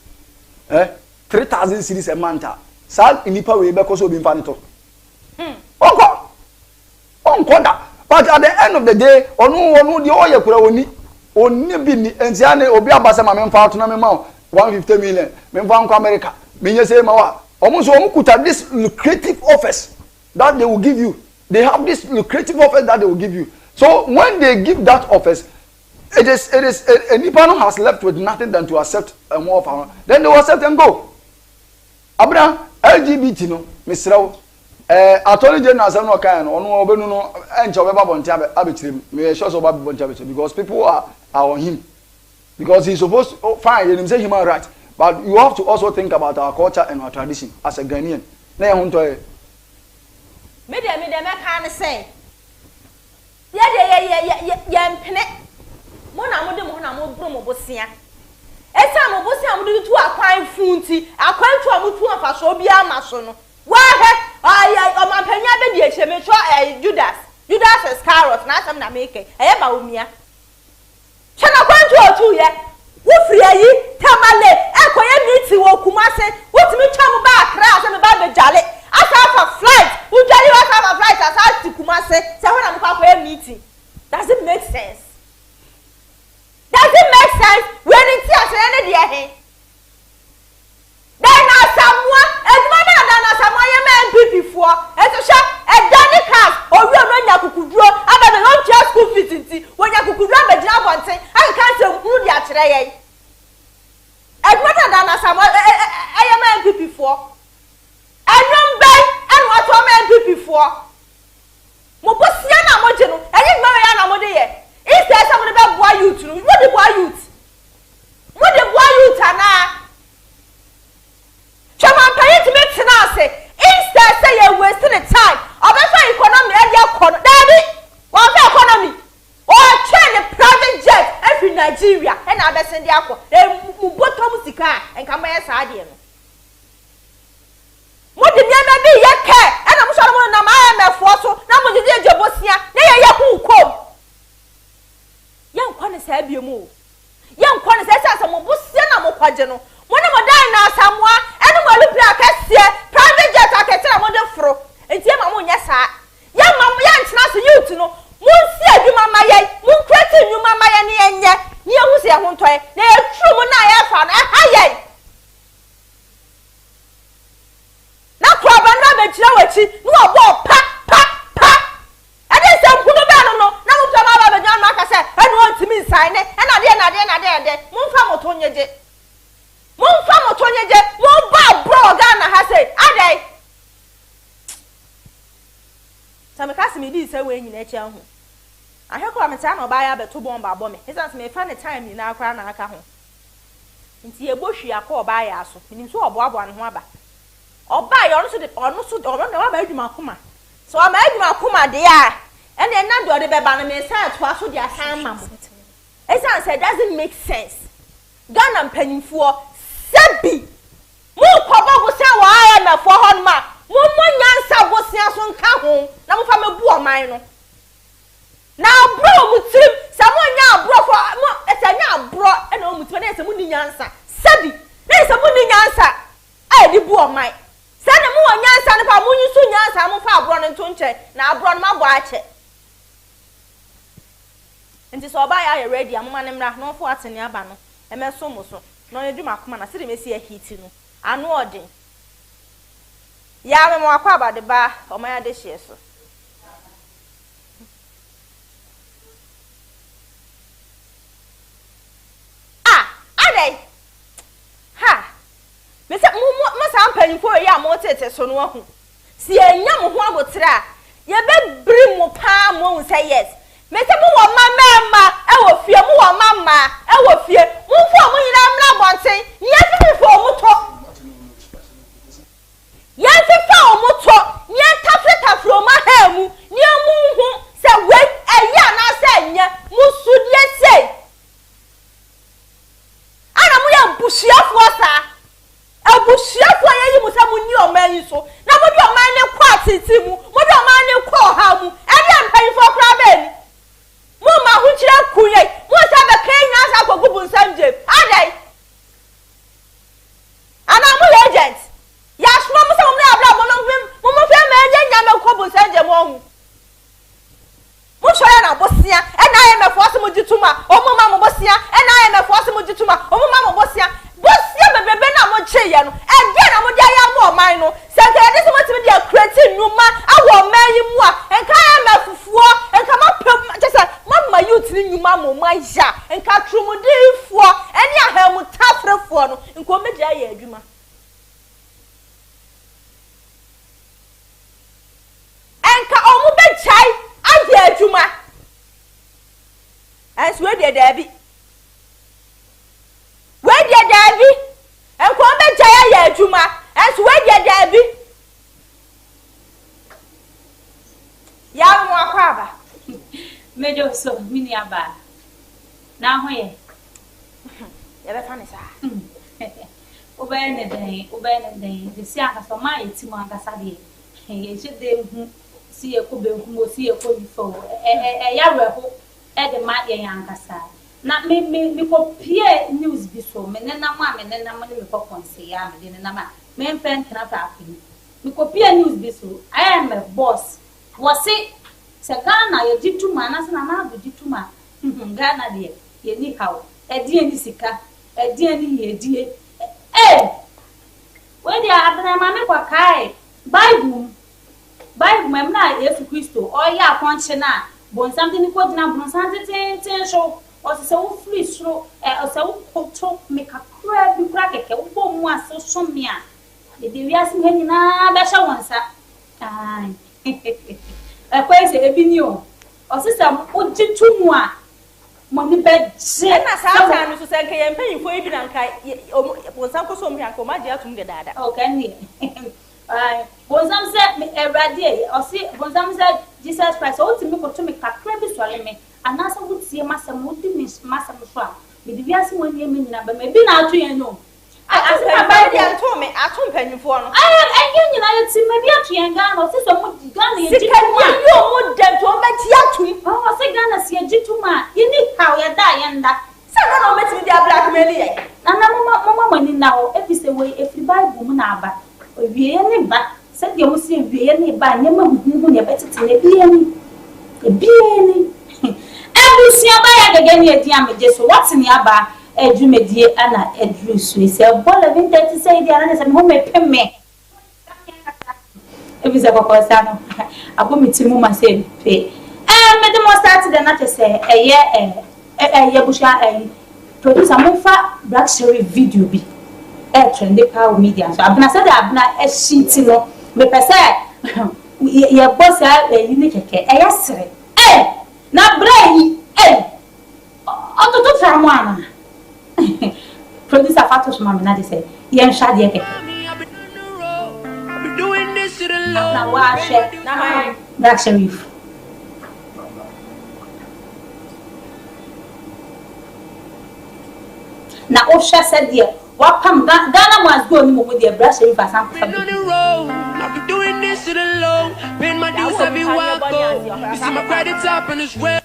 3,000 cities a month. Sal inipa we be koso bi mfanito. But at the end of the day, onu the oye kura oni bi ni entiane obi abasa ma memfa to na mema 150 million. Memfa nko America. Menye say ma wa. Omo kuta this lucrative offers that they will give you. They have this lucrative offers that they will give you. So when they give that offers, it is Nipano has left with nothing than to accept more of our. Then they will accept and go. Abra LGBT no misrawo Attorney General say no kan no ono obenu no enche obeba bonte abetirim me sure so oba bonte abetirim because people are on him because he's supposed to fine him say human rights but you have to also think about our culture and our tradition as a Ghanaian na ye hunto e me kan say ye mpene mo na mo de mo na mo bro mo bosia esa mo bosi amudu tu akwan funti akwan tu amutu afa so bia amaso no wa he ay o mampanya be di eheme so Judas Iscariot na asam na make eye ba omia chana kwan tu otu ye wo free ayi tamale ekoye miti wo kumase wotimi twam ba akra ase me ba be jale asa flight wo jale asa flight asa ti kumase se ho na mkwa kwa meeting. Does it make sense? Does it make sense when it's here the here? Then someone as mama na someone ye man before and to shop a danny cars or we are not kukudro about the long chair school fees when you kukudro be jina bonten I can't say who dia kire ye. As mama na someone I am before. And what man before. Mo bosia na mo je no enyi mama ya na mo de ye instead someone be boy youth no what the boy youth ana chama pay to me tina say instead say you wasting the time obefa economy e dey kono daddy what economy or train the private jet every Nigeria and na be send dey akọ mu bottom sika en ka ma sa ade no mo de nyama bi ye ke na mo so mo na ma IMF so na mo je je bosia na ye hu kom yan kwane sa bia mu yan kwane sa sa mo bosia na mo kwaje no mo na mo dan na asamwa eno mo lupi akese private jet akese na mo de fro enti ma mo nya sa yan ma mo yan tena so youth no mo si adwuma ma ye mo create nyuma ma ye ne enye ne hu se ho ntoe na e tru mo na ye fa na ha ye na Kwabena be jira wachi no obo pa ade se nkunu be no na mo twa ma ba be jan aka se ade won timi nsan ne na de mo mfa moto nyeje mo ba bro ga na ha se ade same kasi mi di se we nyina echi ahu ahekwa meta na oba ya be to bomba abo me esa se me fa ne time ni na akra na aka ho nti e bohwi akọ oba ya so nim so obo abo an ho aba oba ya onu so na ba adwuma koma so ma adwuma koma de ya ene na do de be ba na me san to aso de asan ma mo esa say doesn't make sense Ghana mpanimfo sabi mu kobo bo se wa ya na fo hon ma mo nyansa bo se aso nka ho na mo fa mebu oman no na bro mutim se mo nya bro fo mo esa nya bro ena o mutim na esa mo ni nyansa sabi na esa mo ni nyansa ai di bu oman sane mo nyansa ne pa mo nyisu nyansa mo fa abro ne to nche na abro no mabo ache nti so ba ya ready amoma ne mra no fo atene aba no emeso mo so no edwuma akoma na se de mesi a hit no anu odin ya me mo akwa abade ba o ma ya de hye so ade ha me se mo sa mpanifo ya mo tete so no ahu si enya mo ho abotra ye be bri mo pa mo say yes me se mo wo mama e wo fie mo wo mama e wo fie mo fo mo nyina mra bonten ni afi fo mo to ya fi fa mo to ni tafeta from ma ha mu ni mu hu se we eya na se nya mo sudie sei ana mo ya busuafo sa abusuafo ayi musa mu ni oman yi so na mo di oman ne kwa titi mu mo di oman ne kwa ha mu ene mpanifo kra ba ni mo ma hu kire kuye mo sa be kenya sa kogubu nsanje adai ana mo agent ya shuma mo sa mo na abla mo fe ma enye nya me kogubu nsanje mo hu mo shoya na bosia ena ye me force mo dituma o mo ma mo bosia ena ye me force mo dituma o mo ma mo bosia bosia bebebe na mo cheye no again na mo dia ya mo man no se ka ye dis mo timi dia create nyuma awo man yi mu a enka ya me fufuo enka ma pem just mama youth ni nyuma mo man ja enka trumudifo eni ahamu tafrefo no enko me dia ya adwuma enka omu be chai aye adwuma as we dey there bi we dey there bi enko be chai aye adwuma as we dey there bi ya mo akwa ba mejo so mini aba na ho ye be fa ne sa Ubene den de si aka so ma yetimu aka sa de ye jide hu si e ko be hu mo si e ko ni fo ya reho de ma ye yanka sa na me ko pie news bi so me ne na ma me ne na ma ne me ko konse ya me de na ma me mfen tra fa afi me ko pie news bi so I am a boss was it se Ghana ye dituma na se na ma bu dituma Ghana de ye ni hawo e die ni sika e die ni ye die where they are abnormal kwa kai Bible mem na Yesu Kristo o ya kwanche na bon something ko dina bon something ten show o se wo free sro o se wo koto make a kra bi kra keke wo bo mu aso so me a de wiase me nyina be sha wonsa ai kwese ebi ni o se sam o jitu mu a money bed na sa ta no so se nke ye mpanyifo ebi na nka bonsan ko so mhia ko ma je atum de dada okay ni bonsan se everyday o si bonsan se Jesus Christ o ti me ko to me kakra bi so ale me anasa wo tie masam wo di masam so a me di wiase woni me nyina ba me bi na ato yen no asema ba di ato me ato mpanyifo no enye nyina ye ti me bi ato yen ga no si so mo Ghana ye sika yo mo dem to ba ti ato o se Ghana si agituma ye ni how ye da ye nda sa na no meti dia blackmail ye na mama mani na o efise we efi Bible mu na aba owie ye ne ba se de mo si owie ye ne ba nye ma huhu ne betete ne bi ni ebusia ba ya gege ne edi ameje so what ni aba edwumedie ana edru so ese bola 2030 say dia na se me ho mepem me efise kokosa no akomitimu ma se pe me de mo start the na say eye busha producer mo fa black story video bi trend power media so abna say abna shiti no me pese ye boss yi ni keke sere na brayi ototo tramu ana producer fatos mama na de say ye nsha de keke na wa she na my black story na osha said there what pam Ghana must go ni mo dey brush every person I've been doing this shit alone, paying my dues every walk go. You see my credit up and it's red.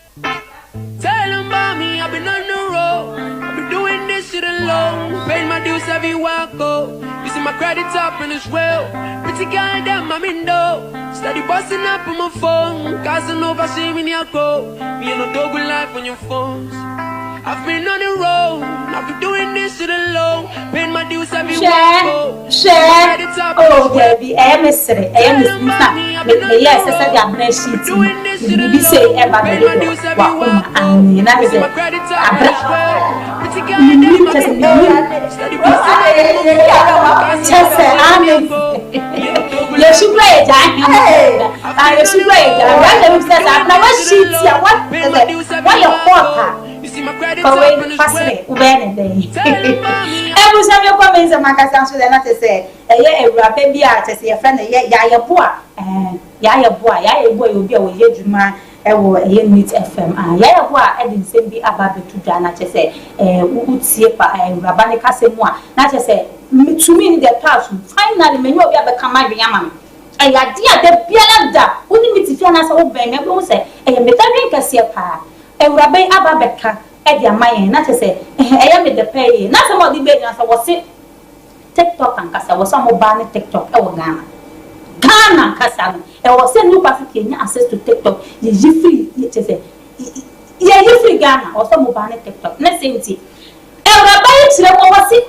Tell them about me, I've been on the road. I've been doing this shit alone, paying my dues every walk go. You see my credit up and it's real. Pretty girl, damn, I'm in dough. Steady busting up on my phone, casting over, see me near go. Me and no dog with life on your phones. I've been on the road, I've been doing this shit alone, paying my dues every walk. Share, oh baby, I am Mr. Yes, I said I'm not shitting. You say about the little and you know, yes, you play it. I should play it. I've never shit. What your quarter? Kawai fasre ubene dey ebu sabe ko men se makasa so de na te se eye ewurape bia te se ye friend ye ya boa ya boa obi a wo ye djuma ewo eye Meet FM ya boa e de nsem bi aba betu dwa na te se utie pa ewuraba ne kasemu a na te se mitumi ni the pass finally menyo obi abeka madwe ama me ya dia de bia da woni mitifia na se wo ben me bo se eye metadwen kase pa ewurabe aba beka e amaye na te se eya me de pay na se mo di be na se wo se TikTok an kasa wo se mo ba ne TikTok e wo Ghana kasa e wo se new pass Kenya access to TikTok ye free ye te se ye free Ghana wo se mo ba ne TikTok na se nti ewurabe ye chire wo se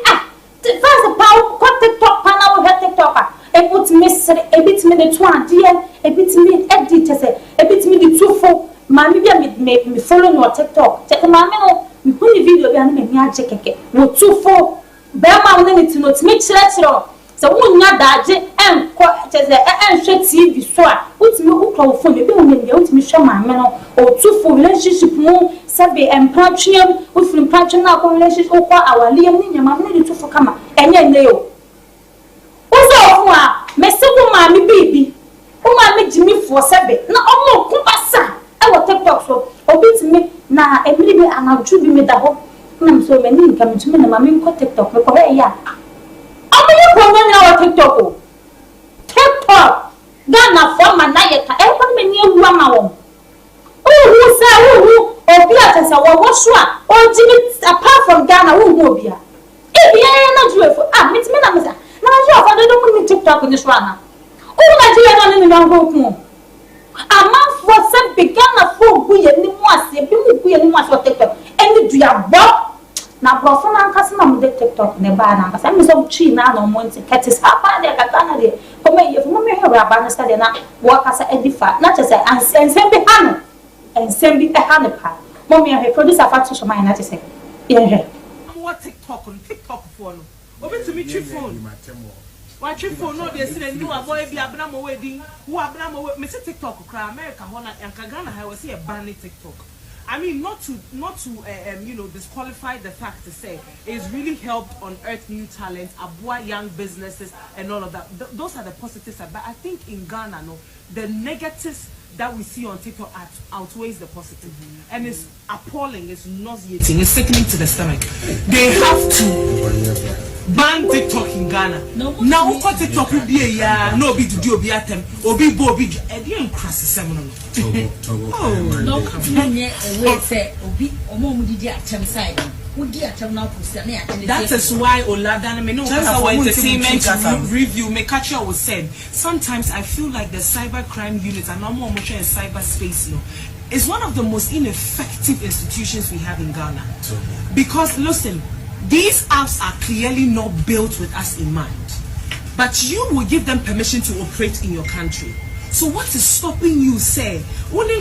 first power ko TikTok pa na wo TikTok e put me sere e bit me de to ade e bit me edit te se e bit me di tufo mami bia me follow no TikTok check mami no me kuni video bia na me age keke wo tufo be ma wona ni tino timi chiro se wonya daje enko cheze enhwe TV so a utimi ukro phone be wonya bia utimi hwe mami no o tufo relationship mu sabe empatwem ufrim patwem na ko relationship okwa awaliem ni nyama me ni tufo kama enye neyo uzo ofu a me se wo mami bibi o mami jimi fo sabe na omo ku basa ewo TikTok so obitimi na emiri bi anadwu bi me da ho I'm so many coming to me, and mammy got TikTok. Yeah. I'm going to TikTok. TikTok. Ghana for my night. Everybody near 1 hour. Oh, who say who? Or be at us, or what's one? Or Jimmy, apart from Ghana, who will be? If you are not joyful, Miss Menamasa. Now, I don't want TikTok in this one. Oh, my dear, in the wrong room. A month for some began a full we and was a big we and was for TikTok. And do you have Bob? Now, Boston and Cassanam de TikTok, Nebana, because I'm so cheap now on Monte Catis, Papa, de Catana, for me, if Mamma Rabana study not work as a edify, not as I and send the hand and send me a hand pie. Mommy, I produce a factor of mine, not to say. Yeah, what TikTok on TikTok phone? Open to me, your phone. Watch your phone, no, there's a new boy, be Abramo wedding, who Abramo, Mr. TikTok, cry America, Hona, and Kagana, I was here banning TikTok. I mean, not to disqualify the fact to say it's really helped unearth new talents, abua young businesses, and all of that. Those are the positives. But I think in Ghana, no, the negatives that we see on TikTok outweighs the positive, and it's appalling. It's nauseating. It's sickening to the stomach. They have to ban TikTok in Ghana. Now, what TikTok will be a year? No, be to do be at them or be Bobie. And you cross the seminal. Oh, no, wait, say, Obi, or mom did the side. That is why Oladana entertainment review Mekacha was said. Sometimes I feel like the cybercrime unit and normal motion in cyberspace, is one of the most ineffective institutions we have in Ghana. Because listen, these apps are clearly not built with us in mind, but you will give them permission to operate in your country. So what is stopping you? Say, look,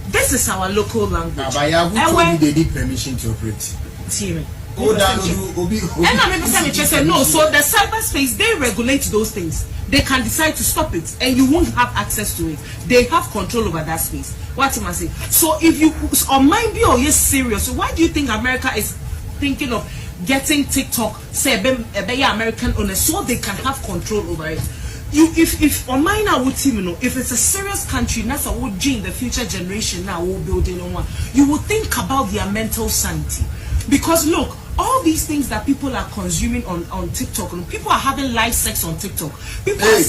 this is our local language. And they need permission to operate. And no, so the cyberspace, they regulate those things. They can decide to stop it and you won't have access to it. They have control over that space. What am I saying? So if you or mind be or yes serious, so why do you think America is thinking of getting TikTok, say American owners, so they can have control over it? If on mine now would team, if it's a serious country, that's a would gene the future generation now will building on one, you will think about their mental sanity. Because look, all these things that people are consuming on TikTok, people are having live sex on TikTok. People are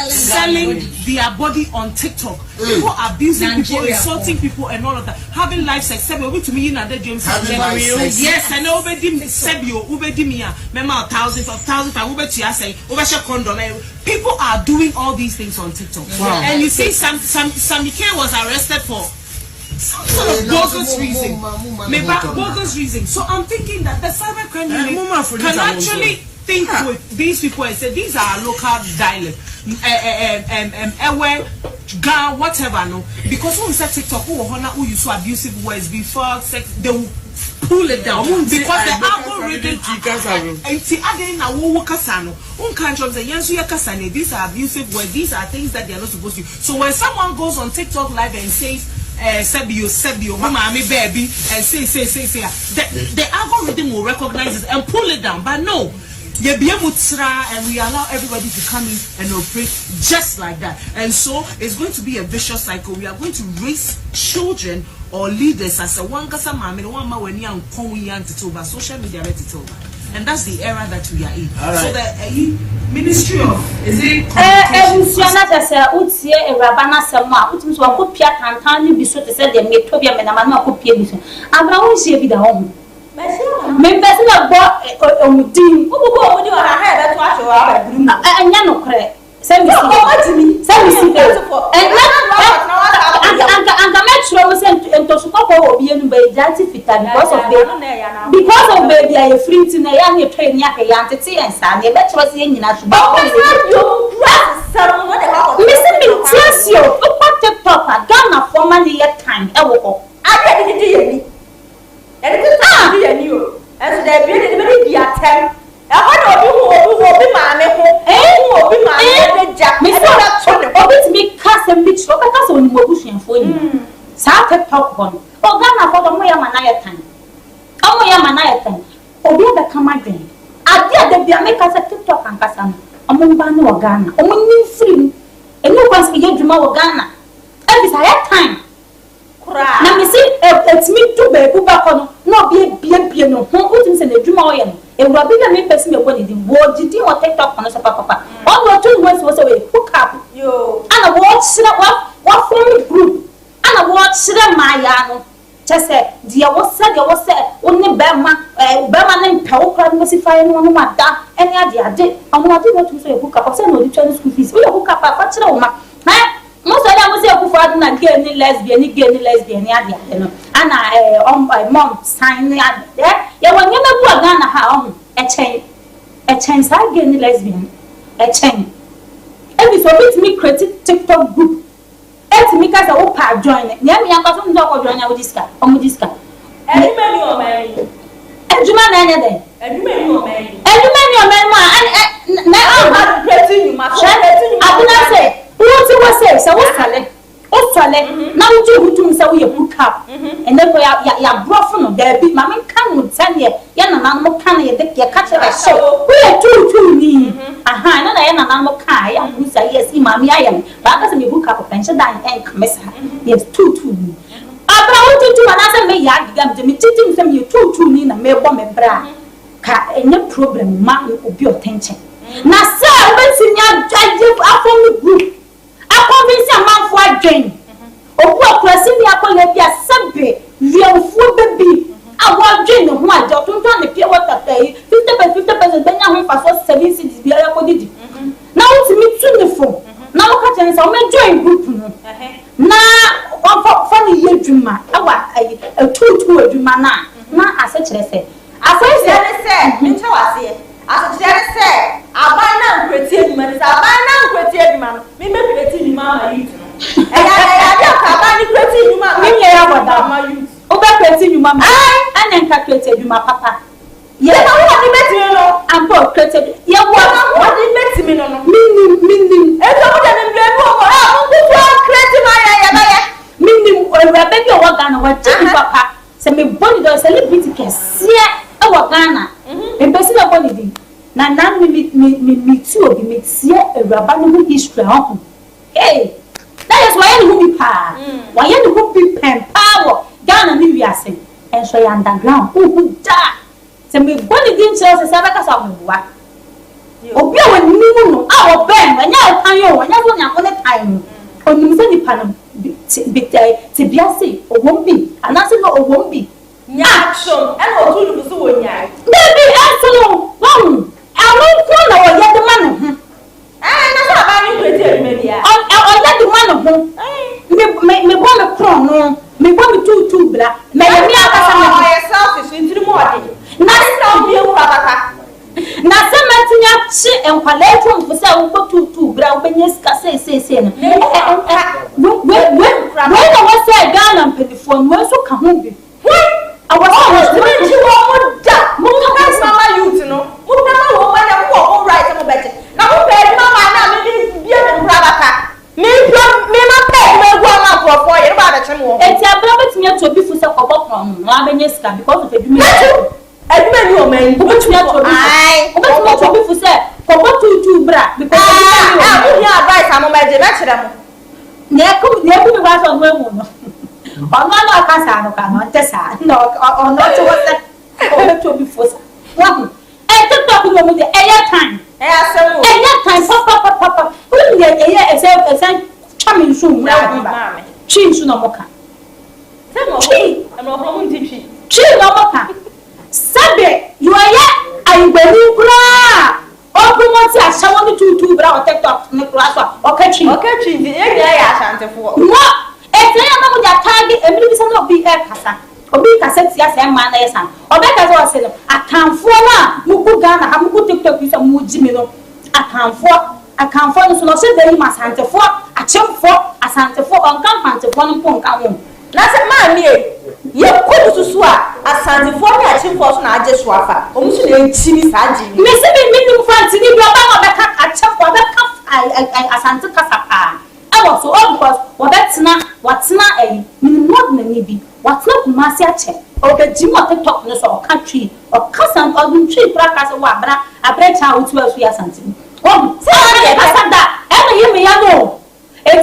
selling their body on TikTok. People are abusing people, insulting people, and all of that. Having live sex. To me, yes, I know. People are doing all these things on TikTok. Wow. And you see, some was arrested for some sort of bogus reason. Bogus reason. So I'm thinking that the cybercrime unit can actually think with these people and say these are local dialect, whatever, no. Because when we say TikTok, who use so abusive words before sex, they will pull it down because the algorithm. These are abusive words. These are things that they are not supposed to. So when someone goes on TikTok live and says Sebio, mama, baby, and say, the algorithm will recognize it and pull it down. But no, and we allow everybody to come in and operate just like that. And so it's going to be a vicious cycle. We are going to raise children or leaders as a one kasa mama, one ma when young to social media to over. And that's the era that we are in. Right. So the Ministry of is it? because of baby I free to na ya train ya ke ya tete and sa na be tro se nyina so ba TikTok Ghana former year time e wo ko ade didi yani e didi yani o e so da bi de bi atem e ho na obi maame ho obi maame de ja me so da to ne obi ti mi kasa mi tro ka kasa oni mo busuafo ni sa TikTok ho o Ghana for mo ya manaya time omo ya manaya time obi da kama dwen ade de bia me kasa TikTok an kasa no omo mba no Ghana omo nyi free enu kwansi ye dwuma wo Ghana e bi sa ya time na me see etimi to be ku ba kono no bie no ho utim se na dwuma oye no ewura bi na me pesi me boni di wo gidi o TikTok kono so papa on wo to mo so we hook up yo ana wo sira wa form group ana wo sira maya no chese dia wo se onni bema na mpawo kra no si fa no ma da eni ade ono ade wo to so we hook up se no di twa school fees we hook up pa kira wo ma most of them say kufa na gay ni lesbian ade no ana mom sign ni ade ya wanya na bu aga na ha echen sa gay ni lesbian echen ebi so bit me create TikTok group me ka sa wo pa join ni am yan ka so ndo ko join ya wo diska eduma ni o mai eduma na ene de eduma ni o mai ma na creating you ma abuna say what was say so o sale na uju hutum say we hook up and then ya brofo no there be mama kan mu tane ya na mo kan ye de ya catch the show we two ni aha na ya na mo kan ya mu say yes mama ya ba ka say me hook up pension dan en kamesa yes two ni abra uju na say me ya gam de me titim say me two ni na me bo me bra ka any problem ma obi attention na say we nya drive afom group convince a man for a drain. Obu akwasi ni akola bia sabe wiemfu baby awa drain ho ajo tonton ne pie water pay 50% benya ho fa so 7 cities bia ya kodidi na utimi tu ne fo na wo ka chen say o me join group no na for ni yedwuma awa tutu adwuma na ase kire say mincha wase asochere say abana nkweti edwuma ni abana nkweti edwuma no me create edwuma ma youth no ya ka abana create edwuma me ya boda ma youth o be create edwuma ma ana nka create edwuma papa ye na wo ni betimi no ampo create ye wo ni betimi no minnim e so mo de ni blame mo mo ku create ma ya ba ya minnim o ra be bi o wa Ghana wa jeni papa se me body do celebrity kese e wa Ghana empesi na body di na me tu obi me tie Awuraba no history ho hey that is why you be pa why you be pen power Ghana ni wiase and so underground who da se me body din che se sabe ka so me bua obi a wani mu no a wo ben anya kan yo anya so nya ko ne time onum se ni pa no ti biase owombi anase no owombi nya action e no tu lu so wo nya baby action wow awon ko na wo ye de ma no ho na so aba ni create edwuma dia o ye de ma no ho me bo me kro no me bo me tu bra me ye mi aka sa me o selfish ntiri mo ode na sa obi ewura baka na se metinya chi enkwale etu mfu se wo tu bra wo benye ska se no we na wo se Ghana mpedifo no so ka ho bi I was when you want mo mama youth no mo na wo ma ya mo right mo better na mo be mama na me bia me kura baka me ma pe me go ma for ye ba da chemo enti abra betimi ato bi fu se kobo kron no abenye ska because of edwuma edwuma ni o man ko betimi ato bi fu se kobo tu bra because edwuma ni advice am ma je na kire mo ne ku mi ba so mo emu no ono na ka sa no ka no tesa no ono to what o to be force one TikTok no mo de time asem time papa who de ese chamin su mu ba chin su no mo ka chi am no from ntichi chi no mo ka sabe you are ayigbeni kura ogun ti asawo ni tutu bra o TikTok ni kura so o ka chi di e ya asantefo no etenya na mo ja tagi emiri bi se no bi kasa obi kasa ti ase ma na yesa obi kasa o se no akanfo na muku Ghana ha muku TikTok bi se mu jimi no akanfo no so no se dey ma santefo achemfo asantefo onkan fantefo no pon kan wo na se ma mi ye ko susu a asantefo ni achemfo so na age so afa o mu so na nchimi sa age me se bi minimum fanti ni bia ba no be ka achemfo be ka asante kasa pa so all because watena minimum na ni bi watena kumasi ache o be jimo TikTok no so country o kasa o ntwi pra kasa wa abra cha otu asu ya santim o se ya kasa da e no ye me ya no e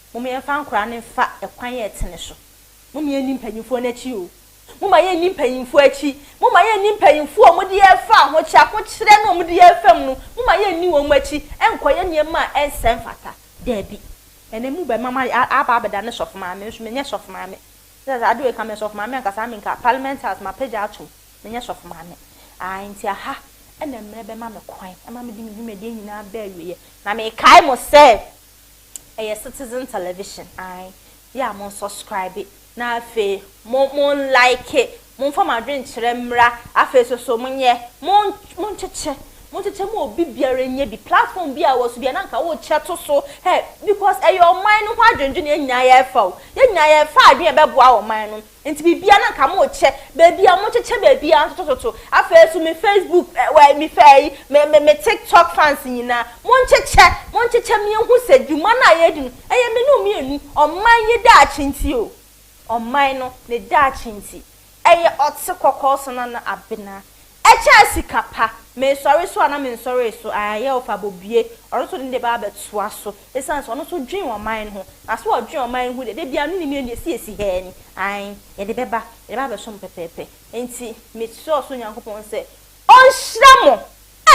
Mummy and fan crown and fat a quiet tennis. Mummy and paying for net you. Mumma ain't paying for a cheap. Mumma ain't paying for Modia farm, which I put them on Modia family. Mumma ain't new on Wetchy and quiet near my and Sanfata. Debbie. And then move by Mamma Abba Danis of my mistress of mammy. There's I do a comment of my man because I'm in Parliament has my page out to Mistress of mammy. I ain't here ha and then maybe Mamma Quine and Mamma didn't give me dinner in our berry. I may Kaimo say a citizen television. I yeah, mon subscribe it. Na fe mon like it. Mon for my drink remra. Afe so monye. Mon cheche. Mo bibiare nye bi platform bi a wo so bi na nka wo cheto so hey because your mind no hwadwendwe ne nya ya fa ye nya ya fa adwe be boa wo mind no enti bibia na nka mo che baby a mo cheche baby a tototo afa so me Facebook me fai me TikTok fans nyina mo cheche me hu se dwuma na ye dinu eye me no me enu o mind ye da achinti o mind no ne da achinti eye otse kokoso na abena echa sikapa me sorry so na me sorry so aye ofa Bobie or so de ba betua so esan so no so dwen o mind ho na so o dwen o mind ho de bia no ni me esi he ni ai ye de ba be so pepepe enti me so nyankopon se on shramo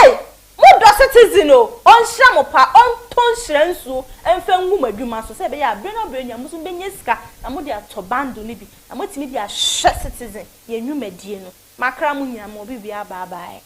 eh mo do citizen o on shramo pa on ton shransu emfa ngu madwuma so se be ya bre no bre nya muso benye sika na mo de atobando ni bi na mo timi de a citizen ye nwumadie no makra mu nyina mo bibia bye bye.